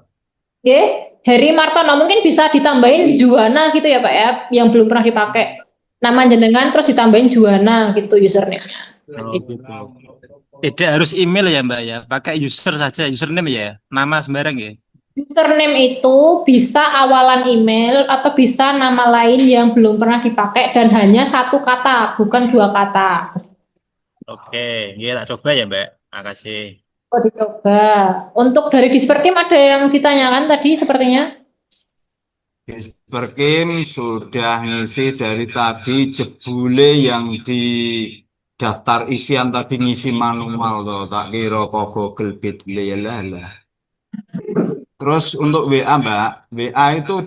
Heri Martono, mungkin bisa ditambahin Juwana gitu ya Pak ya, yang belum pernah dipakai. Nama jenengan terus ditambahin Juwana gitu username-nya. Oh, gitu. Tidak harus email ya Mbak ya, pakai user saja, username ya, nama sembarang ya. Username itu bisa awalan email atau bisa nama lain yang belum pernah dipakai dan hanya satu kata, bukan 2 kata. Oke, ya tak coba ya Mbak, makasih. Oh, dicoba. Untuk dari Disperkim ada yang ditanyakan tadi sepertinya? Disperkim sudah ngisi dari tadi, jebule yang di daftar isian tadi ngisi manual tuh, tak kira kok Google Bitly lah. Terus untuk WA Mbak, WA itu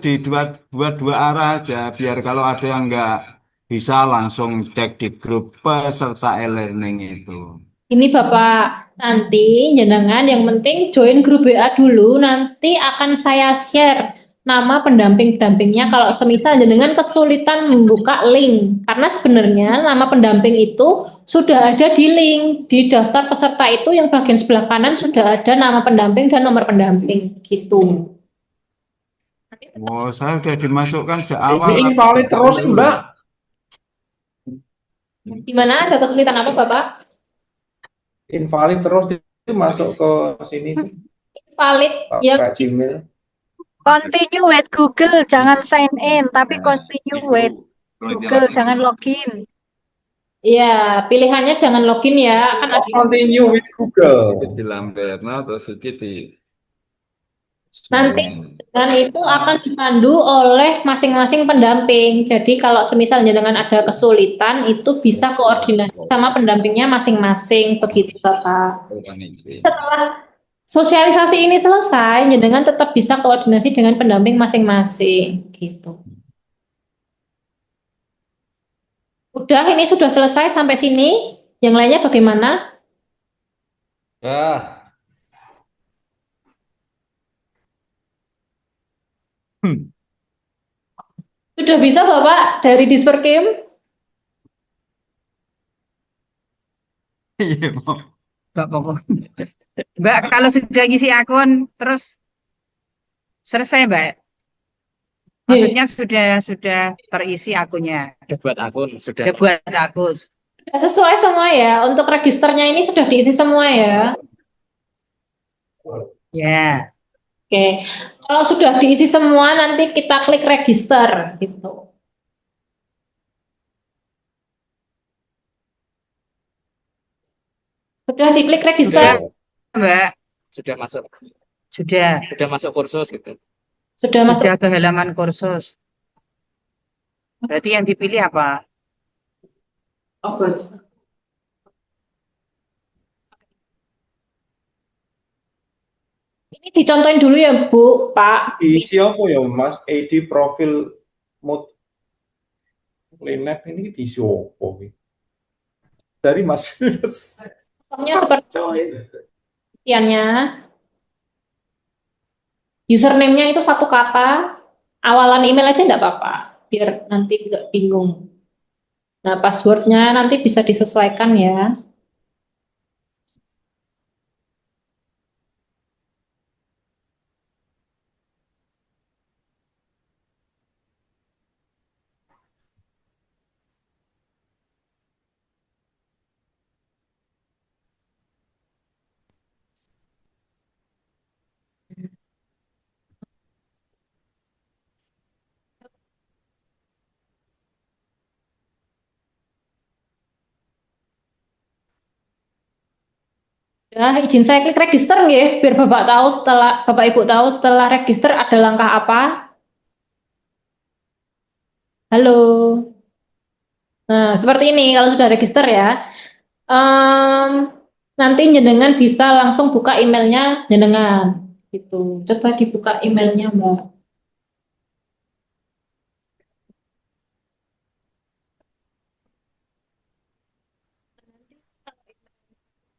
buat 2 arah aja, biar kalau ada yang nggak bisa langsung cek di grup peserta e-learning itu. Ini Bapak, nanti jenengan yang penting join grup WA dulu, nanti akan saya share nama pendamping-pendampingnya kalau semisal jenengan kesulitan membuka link. Karena sebenarnya nama pendamping itu sudah ada di link, di daftar peserta itu yang bagian sebelah kanan sudah ada nama pendamping dan nomor pendamping, gitu. Oh, saya sudah dimasukkan sejak awal. Ini invalid terus Mbak. Gimana, ada kesulitan apa Bapak? Invalid terus itu masuk ke sini. Valid ya. Gmail. Continue with Google, jangan sign in, tapi continue with Google, jangan login. Iya, pilihannya jangan login ya, kan ada Continue with Google. Di Lamberna terus di Nanti dengan itu akan dipandu oleh masing-masing pendamping. Jadi kalau semisal jenengan ada kesulitan itu bisa koordinasi sama pendampingnya masing-masing begitu Bapak. Setelah sosialisasi ini selesai, jenengan tetap bisa koordinasi dengan pendamping masing-masing gitu. Udah, ini sudah selesai sampai sini. Yang lainnya bagaimana? Ya. Sudah bisa Bapak dari Disperkim? Mbak Pokok. Mbak, kalau sudah ngisi akun terus selesai, Mbak. Maksudnya sudah terisi akunnya. Udah buat akun, sudah. Sudah buat akun. Sudah sesuai semua ya. Untuk registernya ini sudah diisi semua ya. Ya. Oke. Kalau sudah diisi semua nanti kita klik register gitu. Sudah diklik register? Mbak. Sudah masuk. Sudah. Sudah masuk kursus gitu. Sudah masuk. Sudah ke halaman kursus. Berarti yang dipilih apa? Ini dicontohin dulu ya Bu, Pak. Diisi apa ya Mas? ID profil mood Linet ini diisi apa? Dari Mas Yunus. Contohnya seperti isiannya. Username-nya itu satu kata, awalan email aja enggak apa-apa, biar nanti tidak bingung. Nah, passwordnya nanti bisa disesuaikan ya. Ya, izin saya klik register nggih, biar Bapak Ibu tahu setelah register ada langkah apa. Halo. Nah, seperti ini kalau sudah register ya. Nanti jenengan bisa langsung buka emailnya jenengan. Gitu. Coba dibuka emailnya, Mbak.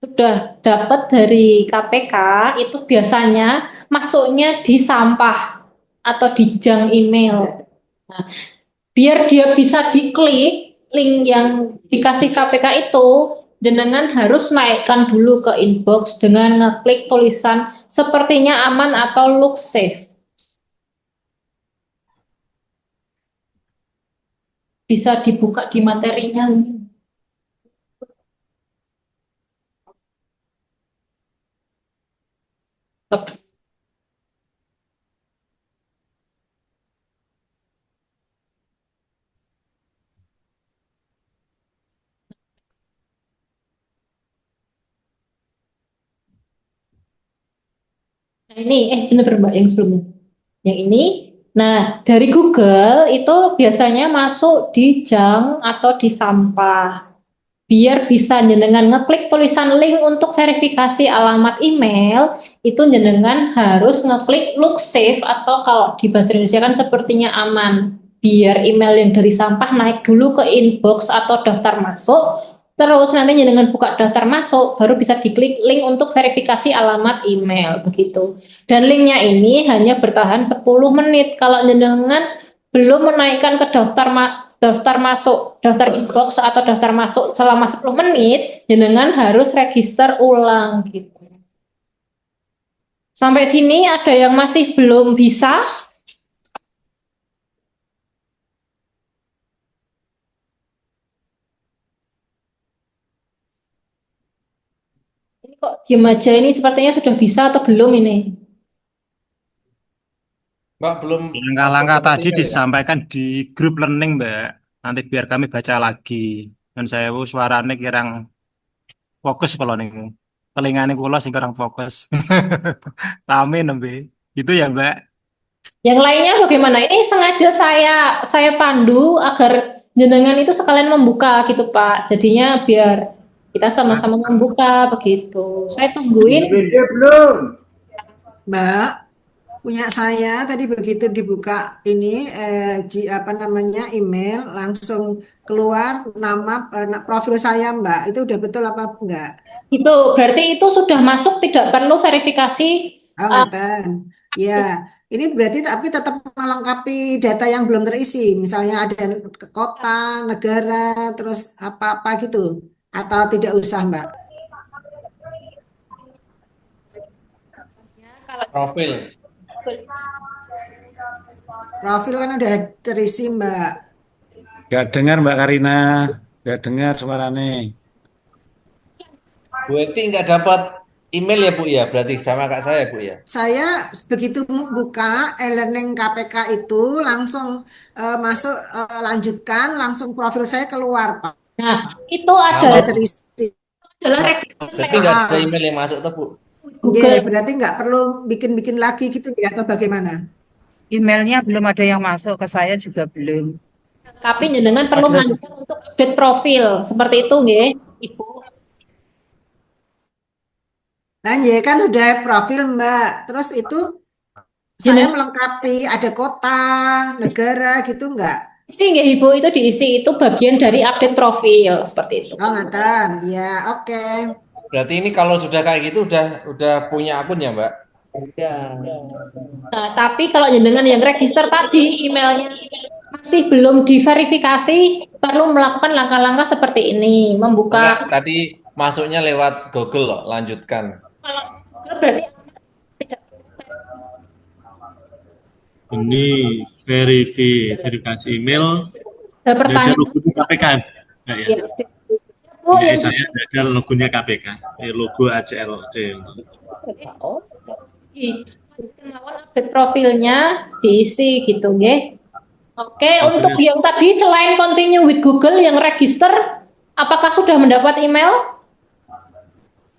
Sudah dapat dari KPK itu biasanya masuknya di sampah atau di junk email. Nah, biar dia bisa diklik link yang dikasih KPK itu, jenengan harus naikkan dulu ke inbox dengan ngeklik tulisan sepertinya aman atau look safe. Bisa dibuka di materinya. Nah, ini bener Mbak yang sebelumnya. Yang ini. Nah, dari Google itu biasanya masuk di junk atau di sampah. Biar bisa jenengan ngeklik tulisan link untuk verifikasi alamat email, itu jenengan harus ngeklik look safe atau kalau di bahasa Indonesia kan sepertinya aman. Biar email yang dari sampah naik dulu ke inbox atau daftar masuk, terus nanti jenengan buka daftar masuk, baru bisa diklik link untuk verifikasi alamat email, begitu. Dan linknya ini hanya bertahan 10 menit. Kalau jenengan belum menaikkan ke daftar masuk, daftar inbox atau daftar masuk selama 10 menit, jenengan harus register ulang gitu. Sampai sini ada yang masih belum bisa? Ini kok diam aja, ini sepertinya sudah bisa atau belum ini? Mbak belum. Langkah-langkah tadi disampaikan di grup learning, Mbak. Nanti biar kami baca lagi. Dan saya suaranya kirang fokus kalau nih. Telingane kula sing kurang fokus. Sami nembe. Gitu ya, Mbak. Yang lainnya bagaimana? Ini sengaja saya pandu agar jenengan itu sekalian membuka gitu, Pak. Jadinya biar kita sama-sama membuka begitu. Saya tungguin. belum. Mbak, punya saya tadi begitu dibuka ini apa namanya email langsung keluar nama profil saya Mbak. Itu udah betul apa enggak? Itu berarti itu sudah masuk, tidak perlu verifikasi. Oh, ngeten. Ya, ini berarti tapi tetap melengkapi data yang belum terisi. Misalnya ada kota, negara, terus apa-apa gitu. Atau tidak usah, Mbak? Profil. Profil kan udah terisi, Mbak. Gak dengar Mbak Karina, gak dengar suaranya. Bu Ekti nggak dapat email ya Bu ya, berarti sama kak saya Bu ya. Saya begitu buka e-learning KPK itu langsung masuk lanjutkan, langsung profil saya keluar, Pak. Nah, itu ada Sudah terisi. adalah register Tapi nggak ada email yang masuk tuh Bu. Iya, berarti nggak perlu bikin-bikin lagi gitu ya, atau bagaimana? Emailnya belum ada yang masuk ke saya juga belum. Tapi jenengan perlu melanjutkan untuk update profil seperti itu, nggih, Ibu. Nah, ya kan udah profil Mbak. Terus itu saya melengkapi ada kota, negara gitu enggak? Isi nggih Ibu, itu diisi, itu bagian dari update profil seperti itu. Oh, ngaten. Ya, oke. Berarti ini kalau sudah kayak gitu udah punya akun ya Mbak? Nah, tapi kalau jenengan yang register tadi emailnya masih belum diverifikasi, perlu melakukan langkah-langkah seperti ini, membuka. Enggak, tadi masuknya lewat Google loh, lanjutkan. Kalau berarti Ini verifikasi email. ada Ada pertanyaan. logonya KPK. Nah, ya. Oh, Ini yang saya ada logonya KPK. Ini logo ACLC. melawan update profilnya diisi gitu, nggih. Oke, untuk yang tadi selain continue with Google yang register, apakah sudah mendapat email?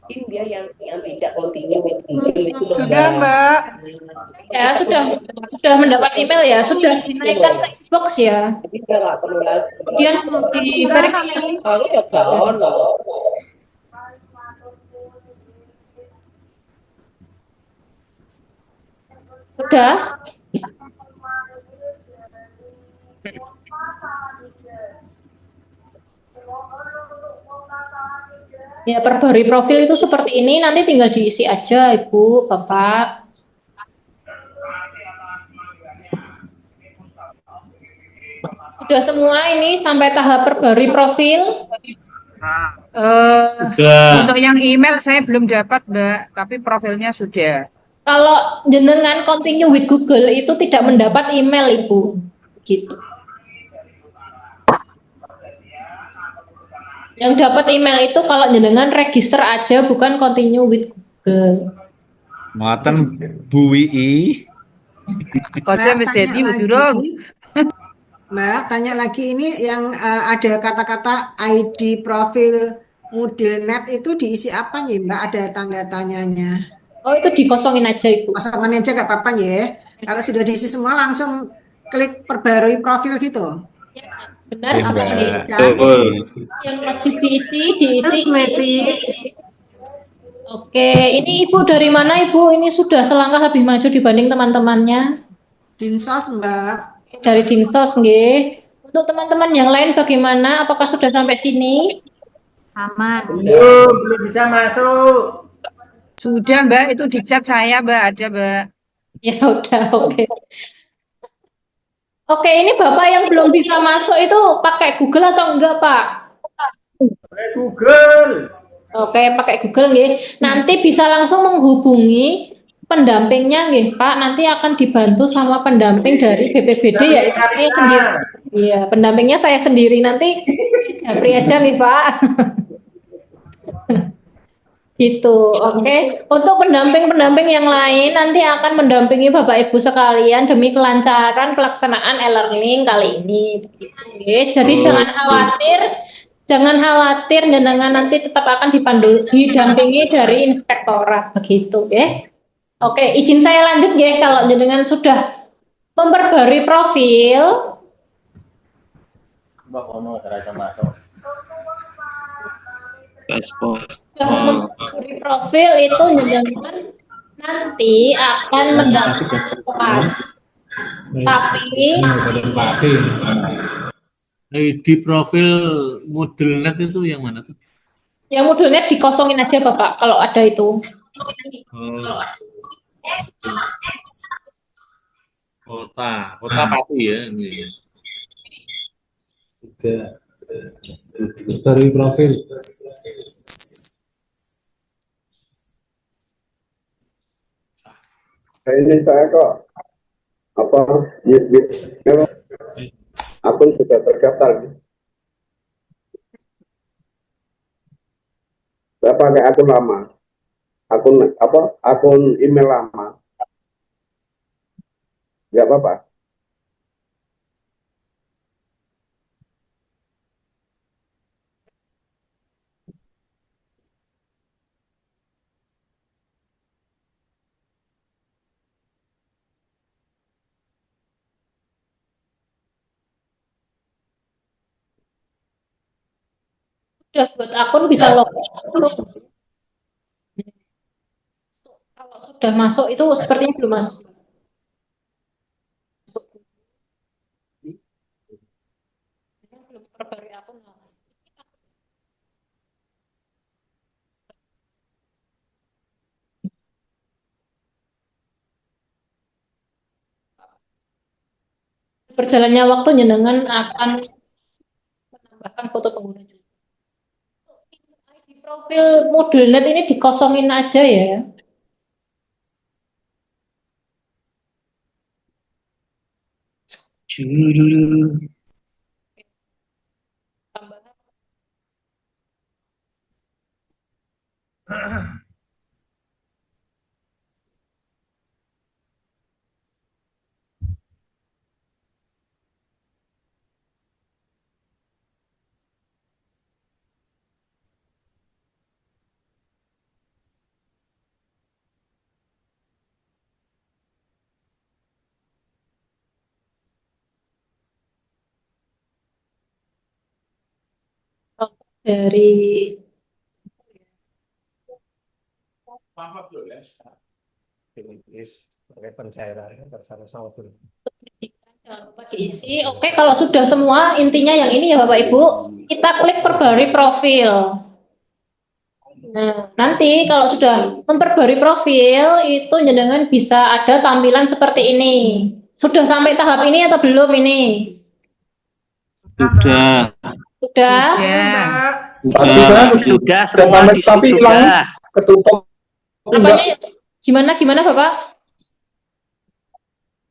Mungkin dia yang tidak continue with Google itu loh, Sudah, Mbak. Ya, sudah mendapat email ya, sudah dinaikkan ke inbox ya. Jadi dia nggak perlu lagi. Kemudian diverifikasi. Kalau ya gaon loh. Sudah. Ya, perbarui profil itu seperti ini, nanti tinggal diisi aja Ibu, Bapak. Sudah semua ini sampai tahap perbarui profil. Untuk yang email saya belum dapat, Mbak, tapi profilnya sudah. Kalau jenengan continue with Google itu tidak mendapat email Ibu, gitu. Yang dapat email itu kalau jenengan register aja, bukan continue with Google. Muatan Bu Wii. Mbak, tanya lagi ini yang ada kata-kata ID profil Moodle.net itu diisi apa nih Mbak? Ada tanda tanyanya. Oh, itu dikosongin aja Ibu. Kosongin aja nggak apa-apa ya. Kalau sudah diisi semua langsung klik perbarui profil gitu. Benar, Ya, Mbak. yang wajib diisi. Oke, ini Ibu dari mana Ibu? Ini sudah selangkah lebih maju dibanding teman-temannya. Dinsos Mbak. Dari Dinsos, nggih. Untuk teman-teman yang lain bagaimana? Apakah sudah sampai sini? Aman. Belum bisa masuk. Sudah, Mbak, itu di chat saya, Mbak, ada, Mbak. Ya udah, oke. Oke, ini Bapak yang belum bisa masuk itu pakai Google atau enggak, Pak? Pakai Google. Oke, pakai Google nggih. Nanti bisa langsung menghubungi pendampingnya nggih, Pak. Nanti akan dibantu sama pendamping dari BPBD yaitu saya sendiri. Iya, pendampingnya saya sendiri. Nanti Japri aja nih, Pak. Gitu, oke. Untuk pendamping-pendamping yang lain nanti akan mendampingi Bapak Ibu sekalian demi kelancaran pelaksanaan e-learning kali ini. Begitu, nggih. Jadi jangan khawatir, jenengan nanti tetap akan didampingi dari inspektorat, begitu, nggih. Oke, izin saya lanjut ya. Kalau jenengan sudah memperbarui profil, sudah memperbarui profil itu jenengan nanti akan mendapatkan, tapi Di profil Moodle.net itu yang mana tuh? yang modelnya dikosongin aja Bapak kalau ada itu. Kota Pati ya ini. Dari profil. Ini saya kok akun sudah terdaftar. Saya pakai akun lama, akun email lama, nggak apa-apa. Sudah buat akun bisa login. Kalau sudah masuk itu sepertinya belum masuk. Belum perbarui akun. Berjalannya waktu jenengan akan menambahkan foto pengguna juga. Di profil Moodle.net ini dikosongin aja ya. Dari jangan lupa diisi. Oke, kalau sudah semua, intinya yang ini ya Bapak Ibu, kita klik perbarui profil. Nah, nanti kalau sudah memperbarui profil, itu jenengan bisa ada tampilan seperti ini. Sudah sampai tahap ini atau belum ini? Sudah. Sudah? Tapi saya Sudah sudah semua sampai, tapi hilang ketutup. Apanya? Gimana Bapak?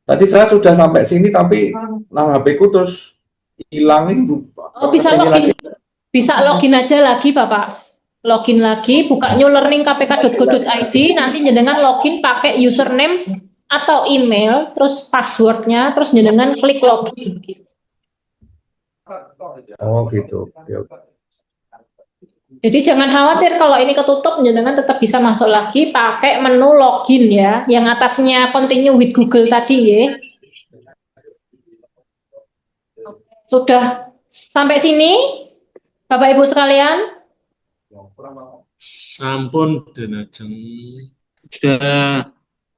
Tadi saya sudah sampai sini tapi HP ku terus hilangin. Oh, bisa login. Bisa login aja lagi Bapak. Login lagi, buka newlearningkpk.go.id, nanti jenengan login pakai username atau email, terus passwordnya, terus jenengan klik login. Oh gitu. Jadi jangan khawatir kalau ini ketutup, jenengan tetap bisa masuk lagi pakai menu login ya, yang atasnya continue with Google tadi ya. Sudah sampai sini, Bapak Ibu sekalian? Sampun dan ajeng. Sudah.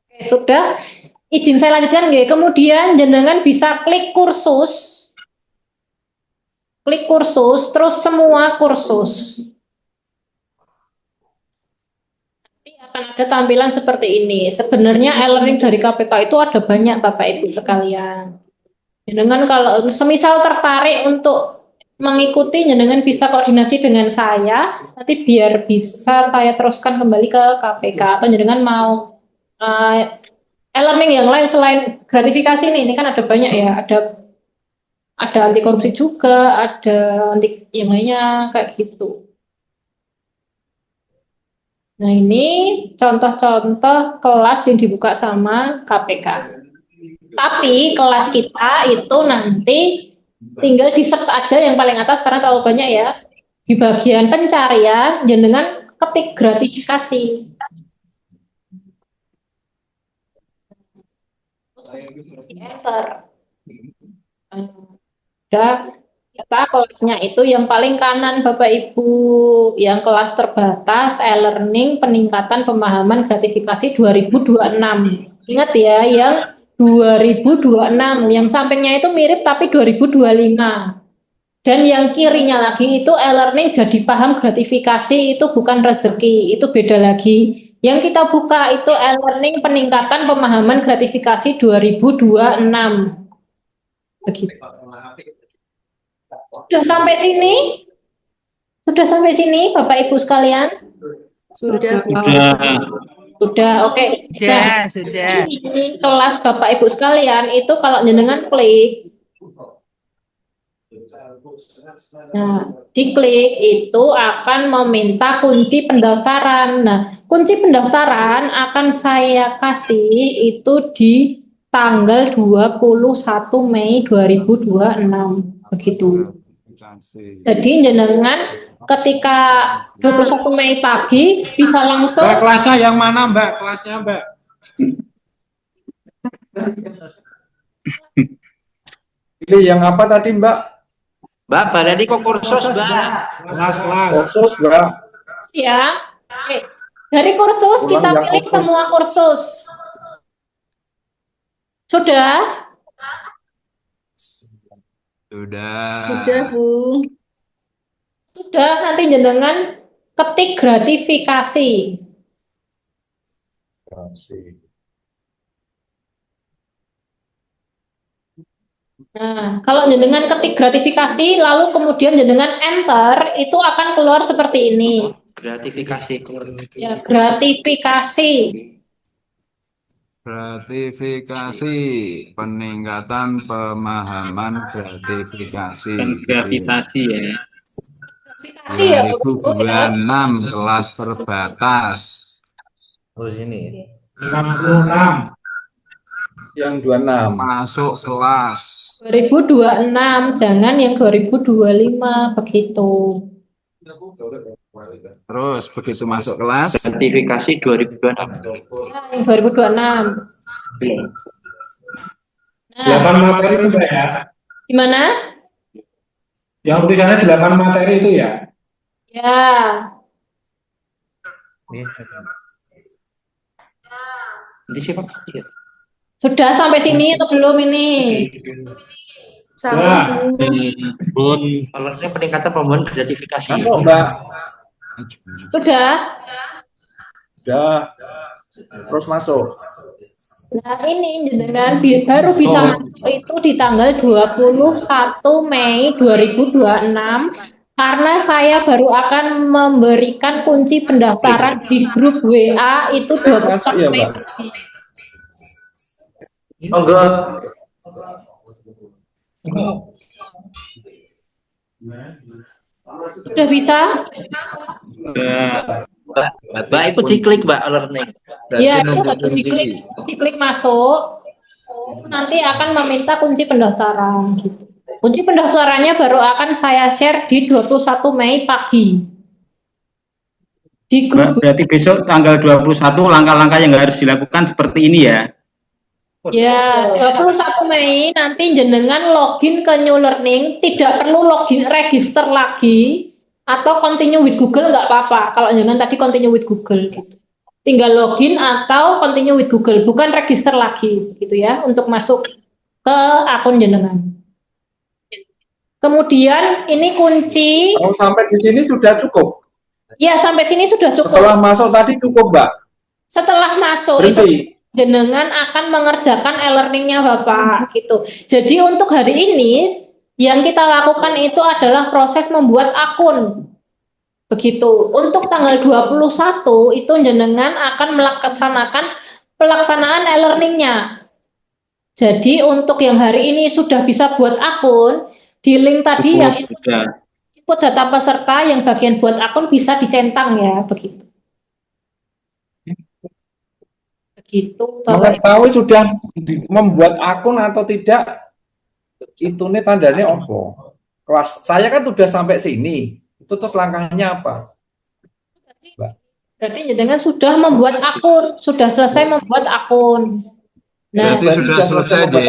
Oke, sudah. Izin saya lanjutkan nggih. Kemudian jenengan bisa klik kursus. Klik kursus, terus semua kursus. Nanti akan ada tampilan seperti ini. Sebenarnya e-learning dari KPK itu ada banyak Bapak Ibu sekalian. Jenengan kalau semisal tertarik untuk mengikuti, jenengan bisa koordinasi dengan saya, nanti biar bisa saya teruskan kembali ke KPK, atau jenengan mau e-learning yang lain selain gratifikasi ini kan ada banyak ya, ada anti korupsi juga, ada anti yang lainnya kayak gitu. Nah, ini contoh-contoh kelas yang dibuka sama KPK. Tapi kelas kita itu nanti tinggal di search aja yang paling atas karena terlalu banyak ya. Di bagian pencarian jenengan ketik gratifikasi. enter. Udah, kita kelasnya itu yang paling kanan Bapak Ibu, yang kelas terbatas e-learning peningkatan pemahaman gratifikasi 2026. Ingat ya, yang 2026, yang sampingnya itu mirip tapi 2025. Dan yang kirinya lagi itu e-learning jadi paham gratifikasi itu bukan rezeki, itu beda lagi. Yang kita buka itu e-learning peningkatan pemahaman gratifikasi 2026. Begitu. Sudah sampai sini? Sudah sampai sini Bapak Ibu sekalian? Sudah, Bu. Sudah, oke. Sudah. Ini kelas Bapak Ibu sekalian itu kalau jenengan klik. Nah, diklik itu akan meminta kunci pendaftaran. Nah, kunci pendaftaran akan saya kasih itu di tanggal 21 Mei 2026. Begitu. Jadi jenengan ketika 21 Mei pagi bisa langsung. Mbak, kelasnya yang mana, Mbak? Kelasnya, Mbak? Ini yang apa tadi, Mbak? Mbak, berarti kok kursus, Mbak? Kelas-kelas. Kursus, Mbak. Ya. Oke. Dari kursus kita pilih semua kursus. Sudah? Sudah, Bu. Sudah, nanti jenengan ketik gratifikasi. Nah, kalau jenengan ketik gratifikasi, lalu kemudian jenengan enter, itu akan keluar seperti ini. Gratifikasi. Ya, gratifikasi. Gratifikasi, peningkatan pemahaman gratifikasi. Gravitasi ya. 2026 kelas terbatas. Oh, sini. 66. Yang 26. Masuk kelas. 2026, jangan yang 2025 begitu. Terus begitu masuk kelas. Sertifikasi 2026. Yang 2026. Nah, 8 materi itu Mbak ya? gimana? Yang tulisannya 8 materi itu ya? Ya. Nanti siapa? Sudah sampai sini atau belum ini? Sama, Bu. Alatnya peningkatan pemahaman gratifikasi. Masuk, Mbak. Sudah? Sudah. Terus masuk. Nah, ini jenengan baru bisa masuk itu di tanggal 21 Mei 2026 karena saya baru akan memberikan kunci pendaftaran di grup WA itu 21 Mei. Enggak. Sudah bisa? Mbak, itu diklik, Mbak, learning. Ya, itu harus diklik masuk. Nanti akan meminta kunci pendaftaran. Gitu. Kunci pendaftarannya baru akan saya share di 21 Mei pagi. Di grup. Berarti besok tanggal 21 langkah-langkah yang harus dilakukan seperti ini ya? Ya, 21 Mei nanti jenengan login ke New Learning, tidak perlu login register lagi atau continue with Google nggak apa-apa. Kalau jenengan tadi continue with Google gitu. Tinggal login atau continue with Google, bukan register lagi gitu ya untuk masuk ke akun jenengan. Kemudian ini kunci. Kalau sampai di sini sudah cukup. Ya, sampai sini sudah cukup. Setelah masuk tadi cukup, Mbak. Setelah masuk Berhenti. itu jenengan akan mengerjakan e-learningnya Bapak gitu. Jadi untuk hari ini yang kita lakukan itu adalah proses membuat akun. Begitu. Untuk tanggal 21 itu jenengan akan melaksanakan pelaksanaan e-learningnya. Jadi untuk yang hari ini sudah bisa buat akun, di link tadi yang input data peserta yang bagian buat akun bisa dicentang ya, begitu. Begitu. Mengetahui sudah membuat akun atau tidak, itu nih tandanya apa? Kelas saya kan sudah sampai sini, itu terus langkahnya apa? Berarti jenengan sudah membuat akun, sudah selesai membuat akun. Nah, Berarti sudah selesai deh.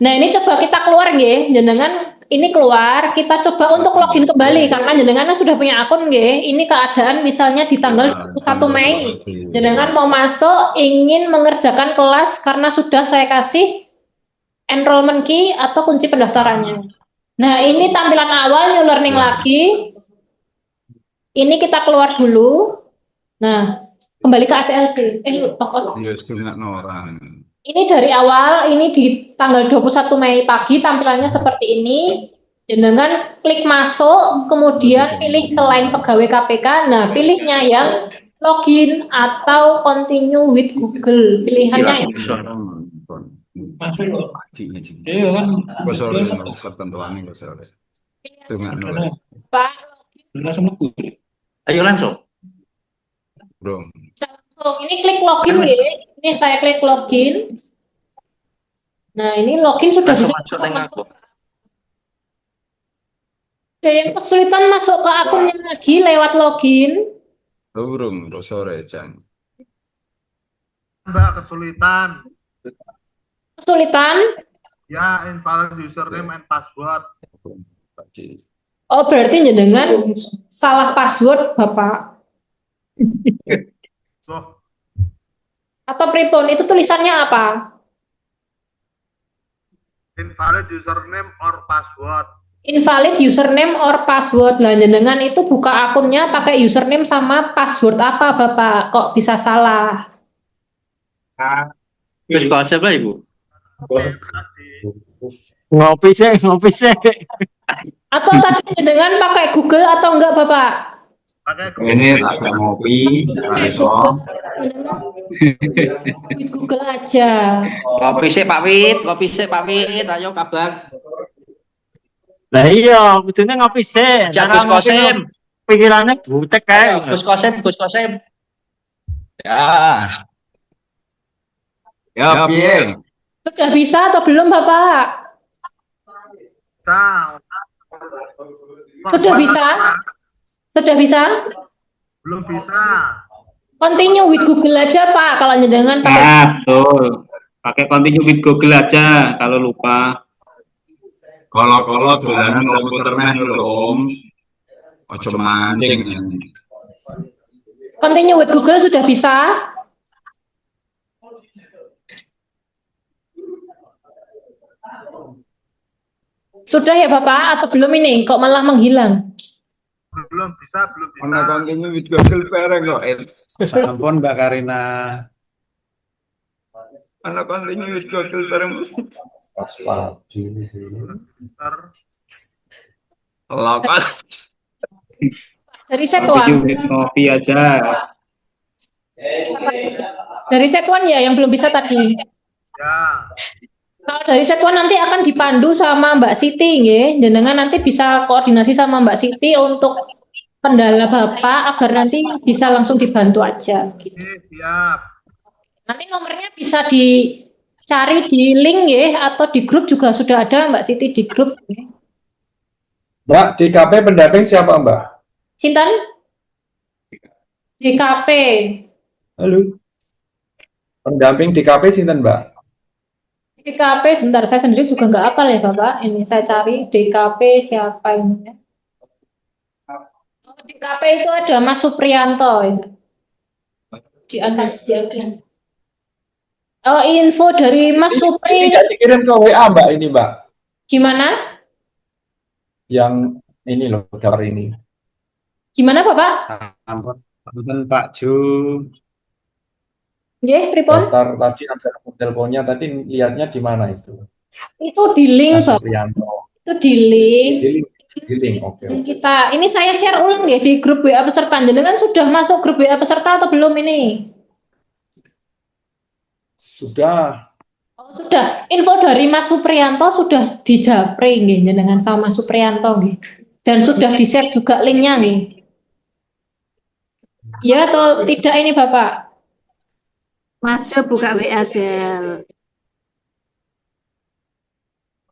nah ini coba kita keluar nggih, jenengan ini keluar, kita coba untuk login kembali karena jenengan sudah punya akun nggih. Ini keadaan misalnya di tanggal 21 Mei. Jenengan mau masuk ingin mengerjakan kelas karena sudah saya kasih enrollment key atau kunci pendaftarannya. Nah, ini tampilan awal new learning lagi. Ini kita keluar dulu. Nah, kembali ke ACLC. Ya, setengah orang. Ini dari awal, ini di tanggal 21 Mei pagi tampilannya seperti ini. Dengan klik masuk, kemudian pilih selain pegawai KPK. Nah, pilihnya yang login atau continue with Google. Pilihannya Iya kan. Pak. Ayo langsung. Langsung. Ini klik login ya. Ini saya klik login. Nah, ini login sudah bisa. Ada yang kesulitan masuk ke akunnya lagi lewat login. Belum, sore jam. Mbak, kesulitan. Kesulitan? Ya, invalid username and password. Oh, berarti jenengan salah password, Bapak. Atau pripun? Itu tulisannya apa? Invalid username or password. Invalid username or password. Lah jenengan itu buka akunnya pakai username sama password apa, Bapak? Kok bisa salah? Terus konsep lah, Ibu. Ngopi sih. Atau tadi jenengan pakai Google atau enggak, Bapak? Ini ada ngopi, With Google aja. Kopi sih Pak Wit, ayo kabar. Lah iya, kudune ngopi sih. Gus Kosim. Pikirannya butek kae. Gus Kosim. Ya, piye? Sudah bisa atau belum, Bapak? Sudah bisa? Sudah bisa? Belum bisa. Continue with Google aja, Pak. Kalau jenengan pakai. Betul. Pakai continue with Google aja kalau lupa. Kalau dolanan komputer meh lho, Om. Ojo mancing. Continue with Google sudah bisa? Sudah ya, Bapak, atau belum ini? Kok malah menghilang? Belum bisa. Mana continue with Google bareng kok. Sampun Mbak Karina. Mana continue with Google bareng. Lokas. Dari Setuan. Ngopi aja. Dari Setuan ya yang belum bisa tadi. Ya. Kalau dari Setuan nanti akan dipandu sama Mbak Siti, nggih. Jenengan nanti bisa koordinasi sama Mbak Siti untuk kendala Bapak agar nanti bisa langsung dibantu aja. Gitu. Siap. Nanti nomornya bisa dicari di link ya atau di grup juga sudah ada Mbak Siti di grup. Mbak, DKP pendamping siapa Mbak? Sinten? DKP. Halo. Pendamping DKP sinten Mbak? DKP sebentar, saya sendiri juga nggak hafal ya Bapak. Ini saya cari DKP siapa ini ya. DKP itu ada Mas Supriyanto ya. Di atas ya. Oh, info dari Mas Supri. Tidak dikirim ke WA Mbak ini Mbak. Gimana? Yang ini loh, daftar ini. Gimana Bapak? Ampun Pak Ju. Nggih, pripun? Daftar tadi ada teleponnya tadi lihatnya di mana itu? Itu di link, Bapak. Itu di link. Di link, oke. Kita, ini saya share ulang ya di grup WA peserta. Jenengan sudah masuk grup WA peserta atau belum ini? Sudah. Oh, sudah. Info dari Mas Supriyanto sudah dijapri nggih jenengan sama Mas Supriyanto nggih. Dan sudah di-share juga linknya nggih. Ya atau tidak ini Bapak? Mas Jo buka WA aja.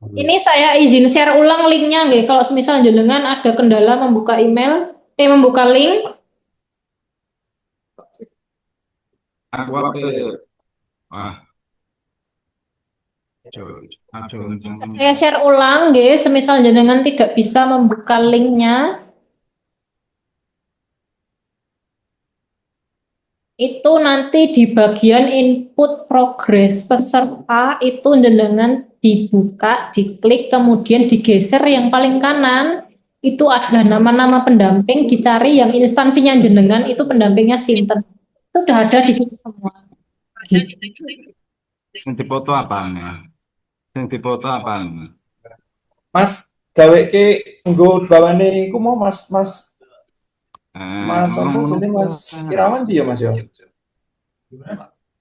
Ini saya izin share ulang linknya nggih. Kalau misal jenengan ada kendala membuka email, membuka link. Saya share ulang nggih, semisal jenengan tidak bisa membuka linknya, itu nanti di bagian input progress peserta itu jenengan dibuka, diklik, kemudian digeser yang paling kanan, itu ada nama-nama pendamping, dicari yang instansinya jenengan, itu pendampingnya sinten. Itu udah ada di situ semua. Sing dipoto apane? Sing dipoto apane? Mas gawe ke nggo bawane iku mau Mas apa jenenge Mas Irawan dia Mas ya.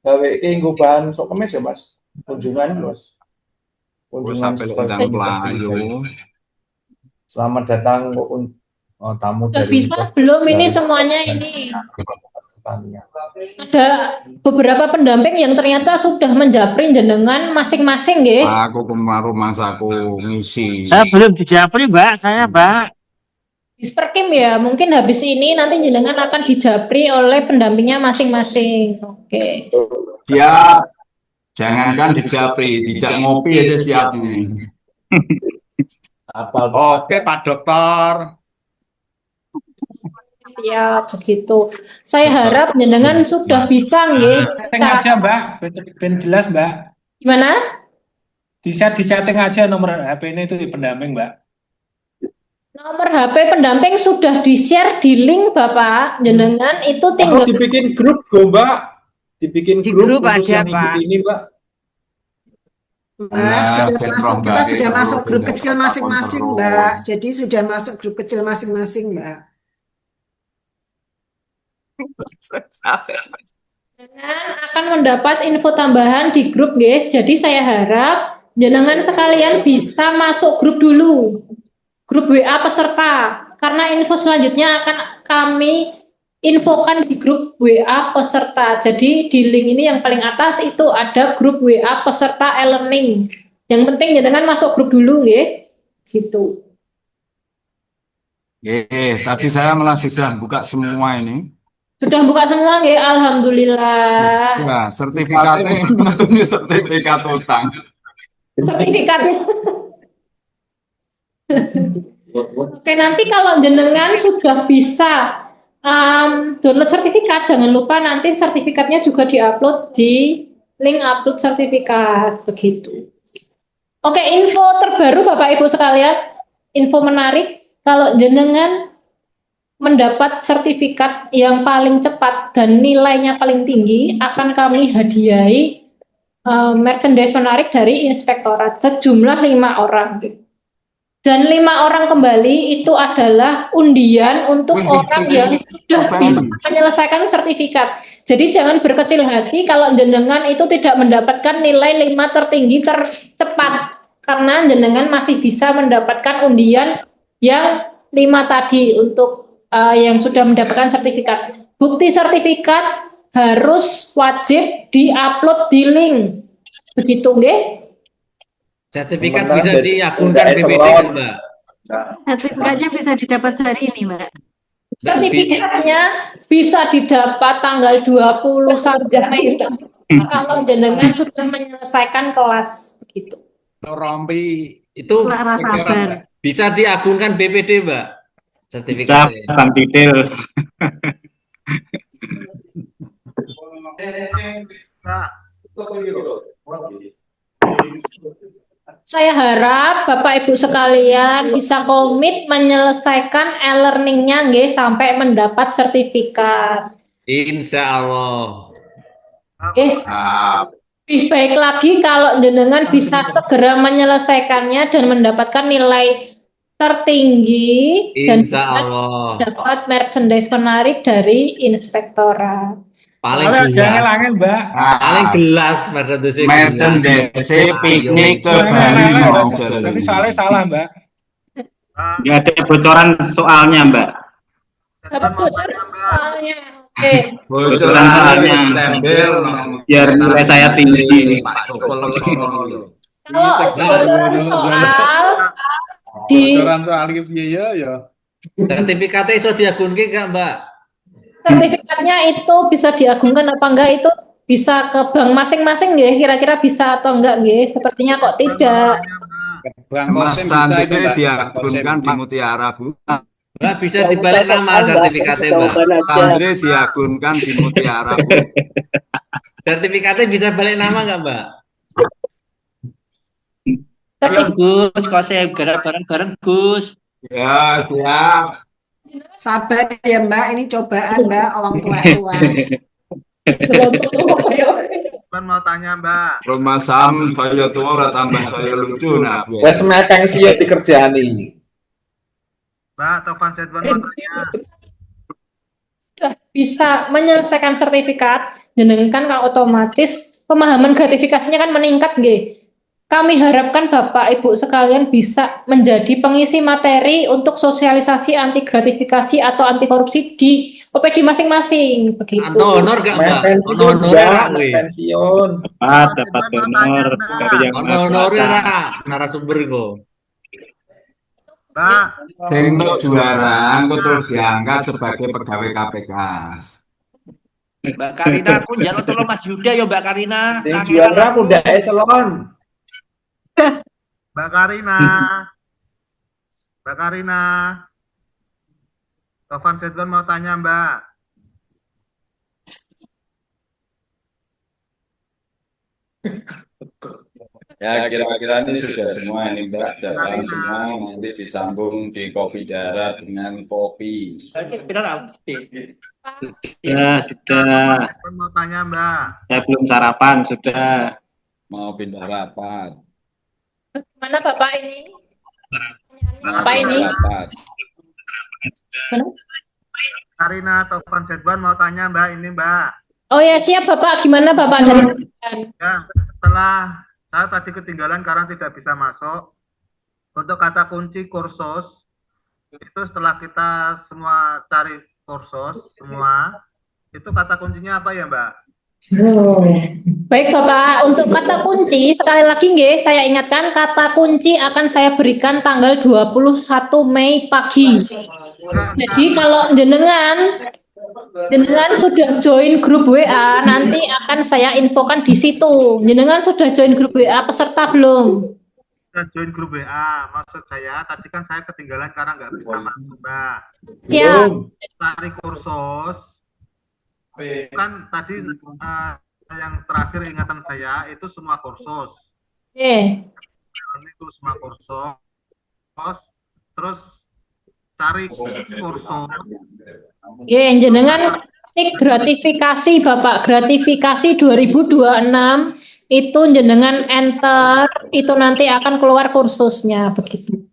Gawe ke nggo bahan sok kemis ya Mas. Kunjungan Mas. Kunjungan selamat datang tamu Udah dari bisa belum ini semuanya ini? Ada beberapa pendamping yang ternyata sudah menjapri jenengan masing-masing nggih. Aku kemaru mas aku ngisi. Saya belum dijapri Mbak, saya Mbak. Disperkim ya, mungkin habis ini nanti jenengan akan dijapri oleh pendampingnya masing-masing. Oke. Siap. Jangankan dijapri, dijak ngopi aja siap nih. Oke Pak Dokter. Siap begitu. Saya harap jenengan sudah bisa nggih. Chatting aja Mbak, ben jelas Mbak. Gimana? Bisa di chatting aja nomor HP ini itu di pendamping Mbak. Nomor HP pendamping sudah di-share di link Bapak. Jenengan itu tinggal dibikin grup go Mbak. Dibikin Di grup grup khusus aja, yang ikut Pak. ini Mbak. Mbak, kita sudah masuk grup kecil masing-masing, Mbak. Jadi sudah masuk grup kecil masing-masing, Mbak. jenengan akan mendapat info tambahan di grup guys. Jadi saya harap jenengan sekalian bisa masuk grup dulu. Grup WA peserta. Karena info selanjutnya akan kami infokan di grup WA peserta. Jadi di link ini yang paling atas itu ada grup WA peserta e-learning. Yang penting jenengan masuk grup dulu nggih. Gitu. Tadi saya malah sudah buka semua ini. Sudah buka semua nggih, alhamdulillah. Ya, sertifikatnya ini sertifikat utang. Sertifikatnya. Oke, nanti kalau jenengan sudah bisa download sertifikat, jangan lupa nanti sertifikatnya juga diupload di link upload sertifikat, begitu. Oke, info terbaru Bapak Ibu sekalian, info menarik, kalau jenengan mendapat sertifikat yang paling cepat dan nilainya paling tinggi, akan kami hadiahi merchandise menarik dari inspektorat sejumlah 5 orang. Dan 5 orang kembali itu adalah undian untuk orang yang sudah bisa menyelesaikan sertifikat. Jadi jangan berkecil hati kalau jenengan itu tidak mendapatkan nilai 5 tertinggi tercepat, karena jenengan masih bisa mendapatkan undian yang 5 tadi untuk yang sudah mendapatkan sertifikat. Bukti sertifikat harus wajib diupload di link. Begitu nggih? Sertifikat bisa diakunkan BPD kan, Mbak? Sertifikatnya bisa didapat hari ini, Mbak. Sertifikatnya bisa didapat tanggal 21 Mei kalau jenengan sudah menyelesaikan kelas begitu. Rompi itu bisa diagunkan BPD, Mbak. Bisa, Sertifikatnya. Bang Detail. Saya harap Bapak Ibu sekalian bisa komit menyelesaikan e-learningnya nggih sampai mendapat sertifikat. Insya Allah. Lebih baik lagi kalau jenengan bisa segera menyelesaikannya dan mendapatkan nilai tertinggi dan Insya Allah. dapat merchandise menarik dari inspektorat. Paling Kalau jangan gelas. langit, Mbak. Paling gelas merchandise piknik ke Bali. Tapi soalnya salah, Mbak. Nggak ada bocoran soalnya, Mbak. Dapat bocor soalnya. Oke. Bocoran soalnya. Biar nilai saya tinggi. Kalau bocoran soal di Bocoran soal iki piye ya? Sertifikatnya iso diagunkan nggak, Mbak? sertifikatnya itu bisa diagungkan apa enggak itu bisa ke bank masing-masing nggih, kira-kira bisa atau enggak nggih? Sepertinya kok tidak. Mas Bang Kosim bisa itu, Sandri Mbak. Bang diagunkan di Kosim. Mutiara, Bu. Mbak bisa dibalik nama sertifikatnya, Mbak. Sandri diagunkan di Mutiara, Bu. Sertifikatnya bisa balik nama nggak, Mbak? Tolong Gus, Kosim, gerak bareng-bareng Gus. Ya, siap. Sabar ya Mbak, ini cobaan Mbak, orang tua-tua. Kan mau tanya Mbak. Rumah Sam saya tua ora tambah saya lucu nah. Wes mekeng sih ya dikerjani. Mbak, Tovan Setwan mau tanya. Sudah bisa menyelesaikan sertifikat, jenengan kan otomatis pemahaman gratifikasinya kan meningkat nggih. Kami harapkan Bapak Ibu sekalian bisa menjadi pengisi materi untuk sosialisasi anti gratifikasi atau anti korupsi di OPD masing-masing begitu. Atau honor gak, Mbak? Pensiun, Honor pensiun. Dapat honor dari yang honor narasumber kok. Mbak, Untuk juara aku terus diangkat sebagai pegawai KPK. Mbak Karina, aku njaluk tolong Mas Yuda ya Mbak Karina. Yang juara udah eselon. Mbak Karina. Mbak Karina. Tovan Setwan mau tanya Mbak. Ya kira-kira ini sudah semua ini Mbak, sudah paham semua, nanti disambung di kopi darat dengan kopi. Ya, sudah. Mau tanya Mbak. Saya belum sarapan, sudah. Mau pindah rapat. Mana Bapak ini? Apa ini? Rapat. Karina Tovan Setwan mau tanya Mbak ini Mbak. Oh ya siap Bapak, gimana Bapak dari Ya, setelah saya tadi ketinggalan karena tidak bisa masuk. Untuk kata kunci kursus itu setelah kita semua cari kursus semua, itu kata kuncinya apa ya Mbak? Baik Bapak, untuk kata kunci sekali lagi nggih, saya ingatkan kata kunci akan saya berikan tanggal 21 Mei pagi. Jadi kalau jenengan sudah join grup WA, nanti akan saya infokan di situ. Jenengan sudah join grup WA peserta belum? Sudah join grup WA, maksud saya tadi kan saya ketinggalan karena nggak bisa masuk Mbak. Siap. Cari kursus kan tadi yang terakhir ingatan saya itu semua kursus. Itu semua kursus, terus cari kursus. Oke, jenengan klik gratifikasi Bapak, gratifikasi 2026 itu jenengan enter, itu nanti akan keluar kursusnya begitu.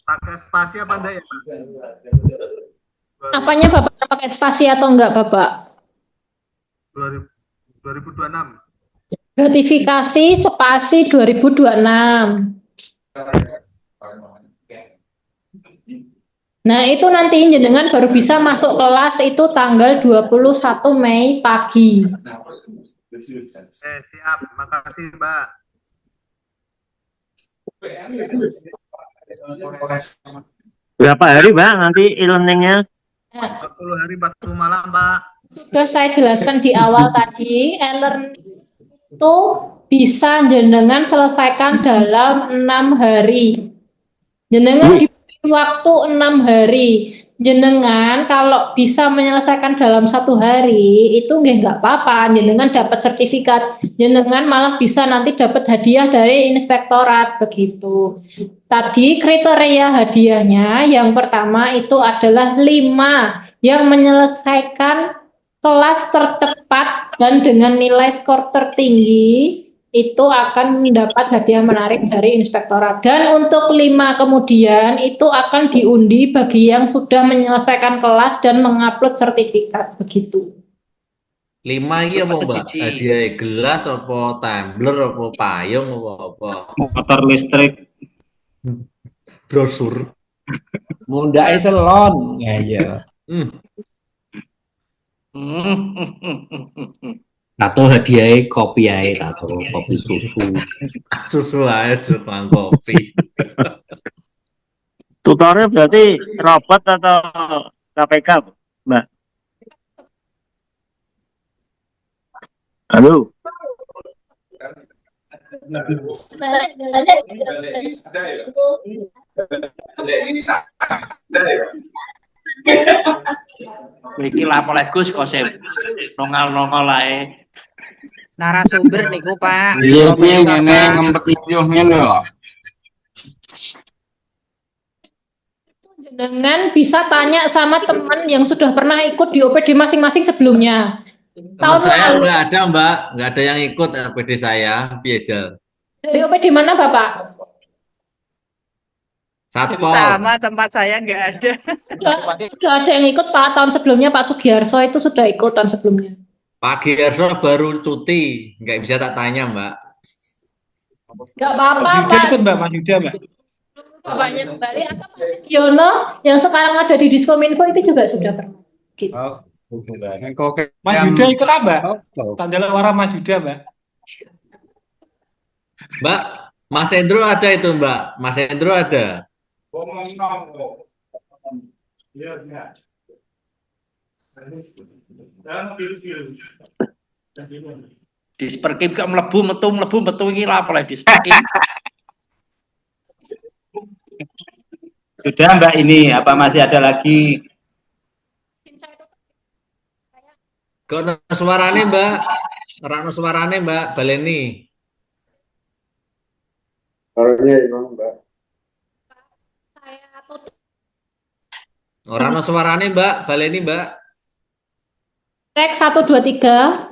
Pakai spasi apa enggak ya Pak? Apanya Bapak pakai spasi atau enggak Bapak? 2026. Gratifikasi spasi 2026. Nah, itu nanti jenengan baru bisa masuk kelas itu tanggal 21 Mei pagi. Siap, makasih Mbak. Berapa hari Mbak nanti e-learningnya? 40 hari 40 malam Pak. Sudah saya jelaskan di awal tadi, e-learning itu bisa jenengan selesaikan dalam 6 hari. Jenengan diberi waktu 6 hari. Jenengan kalau bisa menyelesaikan dalam 1 hari itu nggak apa-apa, jenengan dapat sertifikat, jenengan malah bisa nanti dapat hadiah dari inspektorat begitu. Tadi kriteria hadiahnya yang pertama itu adalah 5 yang menyelesaikan kelas tercepat dan dengan nilai skor tertinggi itu akan mendapat hadiah menarik dari inspektorat. Dan untuk 5 kemudian itu akan diundi bagi yang sudah menyelesaikan kelas dan mengupload sertifikat begitu. 5 iki apa Mbak? Hadiah gelas apa tumbler apa payung apa? Motor listrik. Brosur. Munda eselon. Ya iya. Tato hadiahnya kopi aja, tato kopi susu. Susu aja cuma kopi. Tutornya berarti robot atau KPK? Mbak. Halo. Iki lapo lek Gus kok sing nongol-nongol ae. Narasumber niku Pak. Iya, Profesor, ngene Pak. ngempet ijo ngene lho. Dengan bisa tanya sama teman yang sudah pernah ikut di OPD masing-masing sebelumnya. Teman Tahun saya lalu nggak ada, Mbak. Nggak ada yang ikut PD saya. Piejel. dari OPD mana Bapak? Satpol. Sama tempat saya nggak ada. Sudah ada yang ikut Pak tahun sebelumnya, Pak Sugiharso itu sudah ikut tahun sebelumnya. Pak Gierso baru cuti. Nggak bisa tak tanya, Mbak. Nggak apa-apa Mas Yuda Pak. ikut Mbak, Mas Yuda Mbak. Bapaknya kembali atau Pak Sugiono yang sekarang ada di Diskominfo itu juga sudah pernah. Gitu. Mas Yuda ikut apa? Tanda warna Mas Yuda Mbak. Mbak, Mas Endro ada itu, Mbak. Mas Endro ada. Disperkim gak mlebu metu iki lha apa lek disperkim. Sudah Mbak ini, apa masih ada lagi? Kok ono suarane, Mbak? Ora ono suarane, Mbak. Baleni. Mbak. Ora ono suarane, Mbak. Baleni, Mbak. Cek 1 2 3.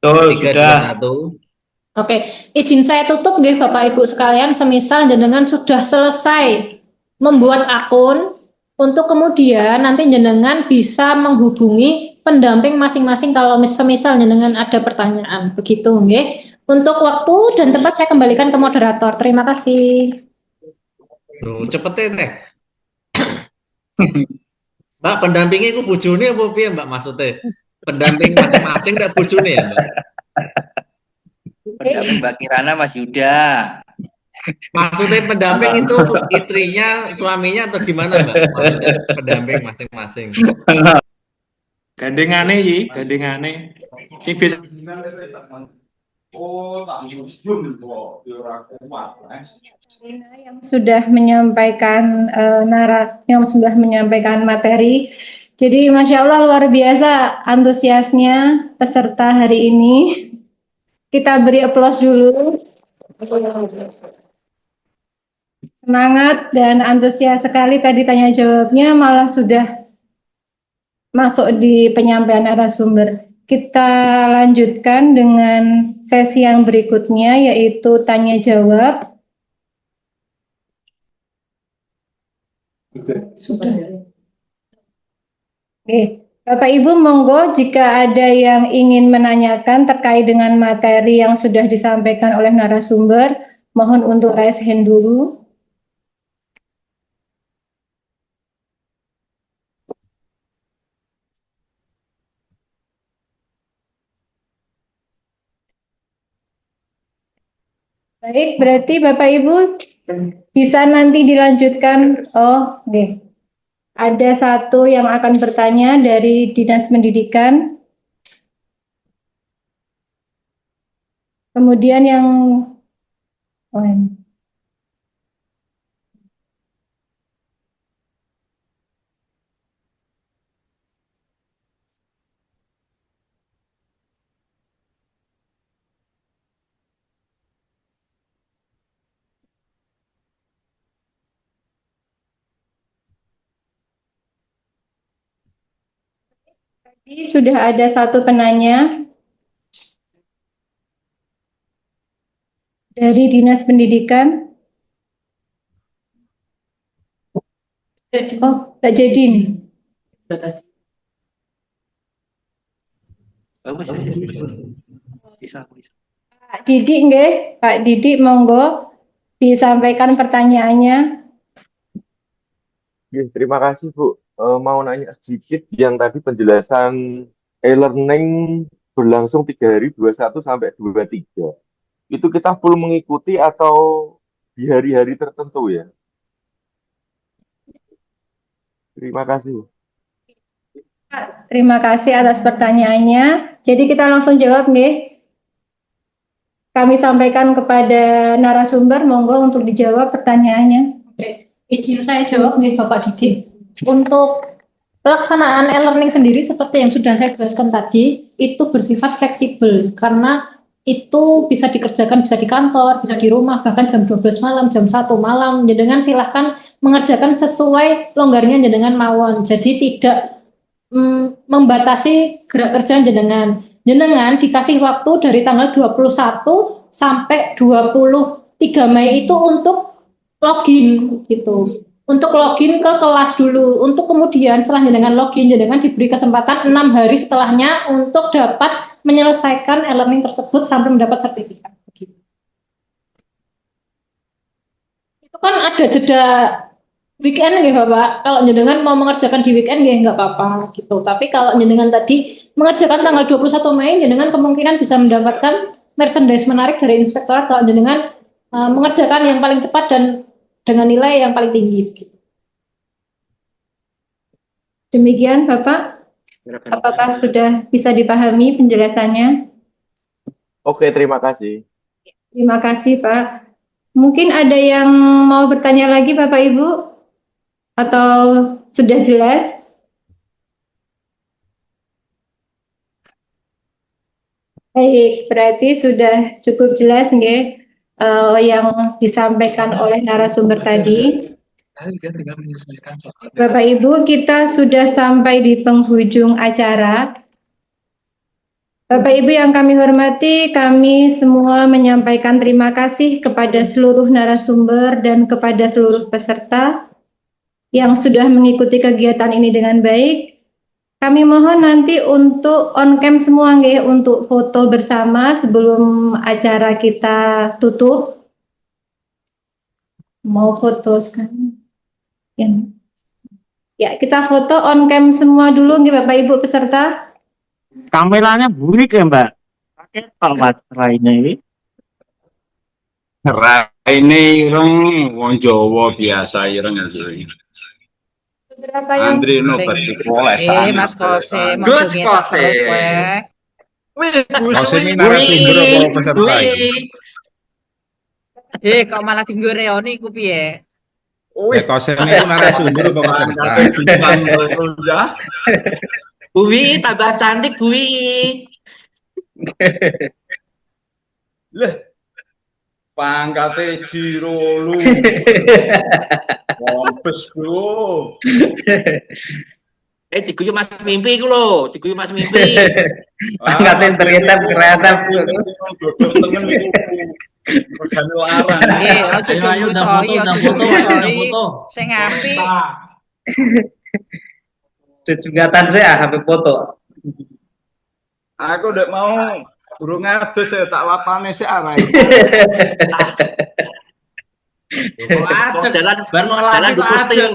Tuh, 3 sudah. 2 1. Oke, izin saya tutup nggih Bapak Ibu sekalian, semisal jenengan sudah selesai membuat akun untuk kemudian nanti jenengan bisa menghubungi pendamping masing-masing kalau semisal jenengan ada pertanyaan. Begitu nggih. Untuk waktu dan tempat saya kembalikan ke moderator. Terima kasih. Loh, cepete teh. Mbak, pendampingnya iku bojone apa piye, Mbak, maksudnya? Pendamping masing-masing tak bojone ya, Mbak? Pendamping Mbak Kirana Mas Yuda. Maksudnya pendamping itu istrinya, suaminya atau gimana, Mbak? Maksudnya pendamping masing-masing. Gandengane iki, gandengane. Sing biasa yang sudah menyampaikan yang sudah menyampaikan materi. Jadi Masya Allah luar biasa antusiasnya peserta hari ini. Kita beri aplaus dulu. Semangat dan antusias sekali tadi tanya jawabnya, malah sudah masuk di penyampaian narasumber. Kita lanjutkan dengan sesi yang berikutnya, yaitu tanya jawab. Sudah. Oke, Bapak Ibu monggo jika ada yang ingin menanyakan terkait dengan materi yang sudah disampaikan oleh narasumber, mohon untuk raise hand dulu. Baik, berarti Bapak Ibu bisa nanti dilanjutkan. Oh, oke. Ada satu yang akan bertanya dari Dinas Pendidikan. Kemudian yang sudah ada satu penanya dari Dinas Pendidikan. Oh, tak jadi nih. Pak Didik nggih, Pak Didik monggo disampaikan pertanyaannya. Terima kasih Bu. Mau nanya sedikit yang tadi penjelasan e-learning berlangsung 3 hari 21 sampai 23. Itu kita full mengikuti atau di hari-hari tertentu ya? Terima kasih. Terima kasih atas pertanyaannya. Jadi kita langsung jawab nih. Kami sampaikan kepada narasumber, monggo untuk dijawab pertanyaannya. Oke, izin saya jawab nih Bapak Didik. Untuk pelaksanaan e-learning sendiri seperti yang sudah saya jelaskan tadi, itu bersifat fleksibel karena itu bisa dikerjakan bisa di kantor, bisa di rumah, bahkan jam 12 malam, jam 1 malam. Jenengan silahkan mengerjakan sesuai longgarnya jenengan mawon. Jadi tidak membatasi gerak kerja jenengan. Jenengan dikasih waktu dari tanggal 21 sampai 23 Mei itu untuk login gitu. Untuk login ke kelas dulu. Untuk kemudian setelah jenengan login, jenengan diberi kesempatan 6 hari setelahnya untuk dapat menyelesaikan e-learning tersebut sampai mendapat sertifikat. Begitu. Itu kan ada jeda weekend nggih Bapak. Kalau jenengan mau mengerjakan di weekend nggih nggak apa-apa gitu. Tapi kalau jenengan tadi mengerjakan tanggal 21 Mei, jenengan kemungkinan bisa mendapatkan merchandise menarik dari inspektorat kalau jenengan mengerjakan yang paling cepat dan dengan nilai yang paling tinggi. Gitu. Demikian Bapak. Apakah sudah bisa dipahami penjelasannya? Oke, terima kasih. Terima kasih Pak. Mungkin ada yang mau bertanya lagi Bapak Ibu? Atau sudah jelas? Baik, berarti sudah cukup jelas nggih yang disampaikan oleh narasumber tadi. Bapak Ibu, kita sudah sampai di penghujung acara. Bapak Ibu yang kami hormati, kami semua menyampaikan terima kasih kepada seluruh narasumber dan kepada seluruh peserta yang sudah mengikuti kegiatan ini dengan baik. Kami mohon nanti untuk on cam semua nggih untuk foto bersama sebelum acara kita tutup. Mau foto sekarang? Ya, kita foto on cam semua dulu nggih Bapak Ibu peserta. Kameranya burik ya Mbak? Pakai tomat lainnya ini. Raine ireng wong Jawa biasa ireng asli. Berapa yang Andri no berarti polesan. Mas Kose, mau Gus nyetak Kose. terus kowe. Wih, Kose ini narasumber apa peserta ini? Kok malah tinggal reoni ku piye? Kose ini narasumber apa peserta? Buwi tambah cantik Buwi. Leh, pangkate Jiro lu. Wompes bro. Diguyu Mas Mimpi iku lho, diguyu Mas Mimpi. Angkatin ternyata kreatif. Regane larang. Ayo, udah foto. Sing apik. Sejungatan saya sampai foto. Aku udah mau burung ngadus saya tak lapane sih arai. Jalan jalan di posting.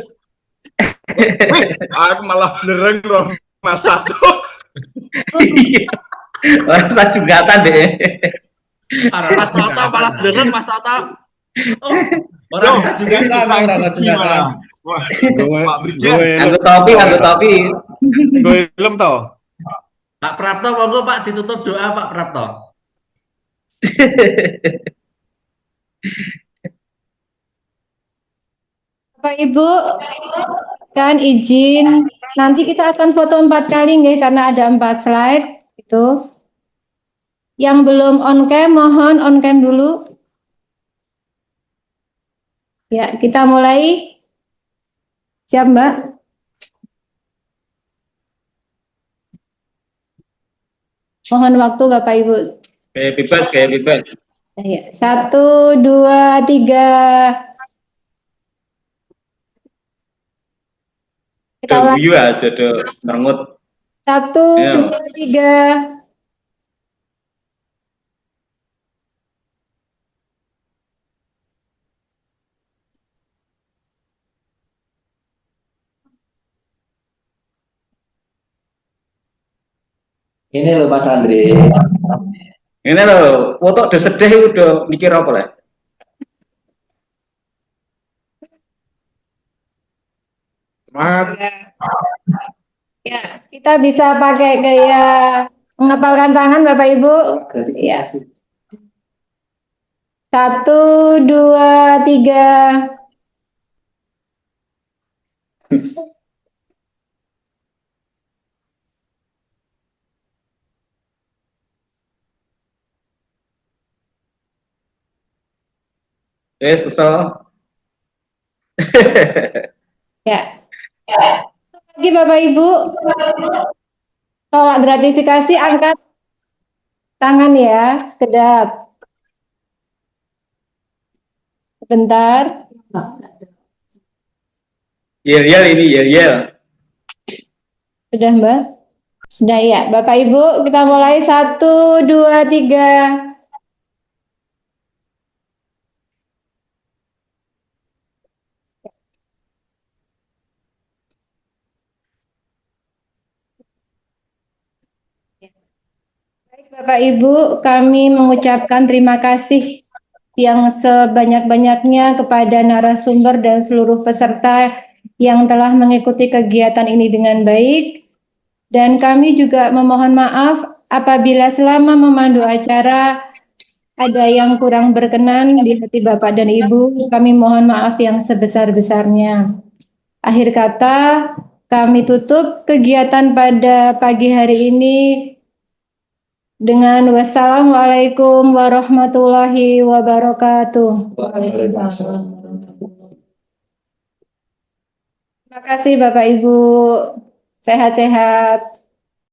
Wih, aku malah blereng dong Mas Tato. Rasa jungatan deh. Mas Toto malah blereng Mas Toto. Orang jungatan, orang jungatan. Wah, anggo topi. Gue belum tau. Pak Prapto, monggo Pak ditutup doa Pak Prapto. Bapak Ibu, kan izin nanti kita akan foto 4 kali nggih karena ada 4 slide itu. Yang belum on cam mohon on cam dulu. Ya, kita mulai. Siap, Mbak? Mohon waktu Bapak Ibu. Kayak bebas. Ya, 1, 2, 3. Kita ulang. Guyu aja do merengut. 1, 2, 3. Ini loh Mas Andri. Ini loh, foto udah sedih udah mikir apa lah? Semangat. Ya, kita bisa pakai gaya mengepalkan tangan Bapak Ibu. Ya. 1, 2, 3. Kesel. Ya. Lagi Bapak Ibu, tolak gratifikasi angkat tangan ya, sekedap. Bentar. Yel ini yel. Sudah Mbak? Sudah ya. Bapak Ibu, kita mulai 1, 2, 3. Bapak Ibu, kami mengucapkan terima kasih yang sebanyak-banyaknya kepada narasumber dan seluruh peserta yang telah mengikuti kegiatan ini dengan baik. Dan kami juga memohon maaf apabila selama memandu acara ada yang kurang berkenan di hati Bapak dan Ibu. Kami mohon maaf yang sebesar-besarnya. Akhir kata, kami tutup kegiatan pada pagi hari ini dengan wassalamualaikum warahmatullahi wabarakatuh. Terima kasih Bapak Ibu. Sehat-sehat.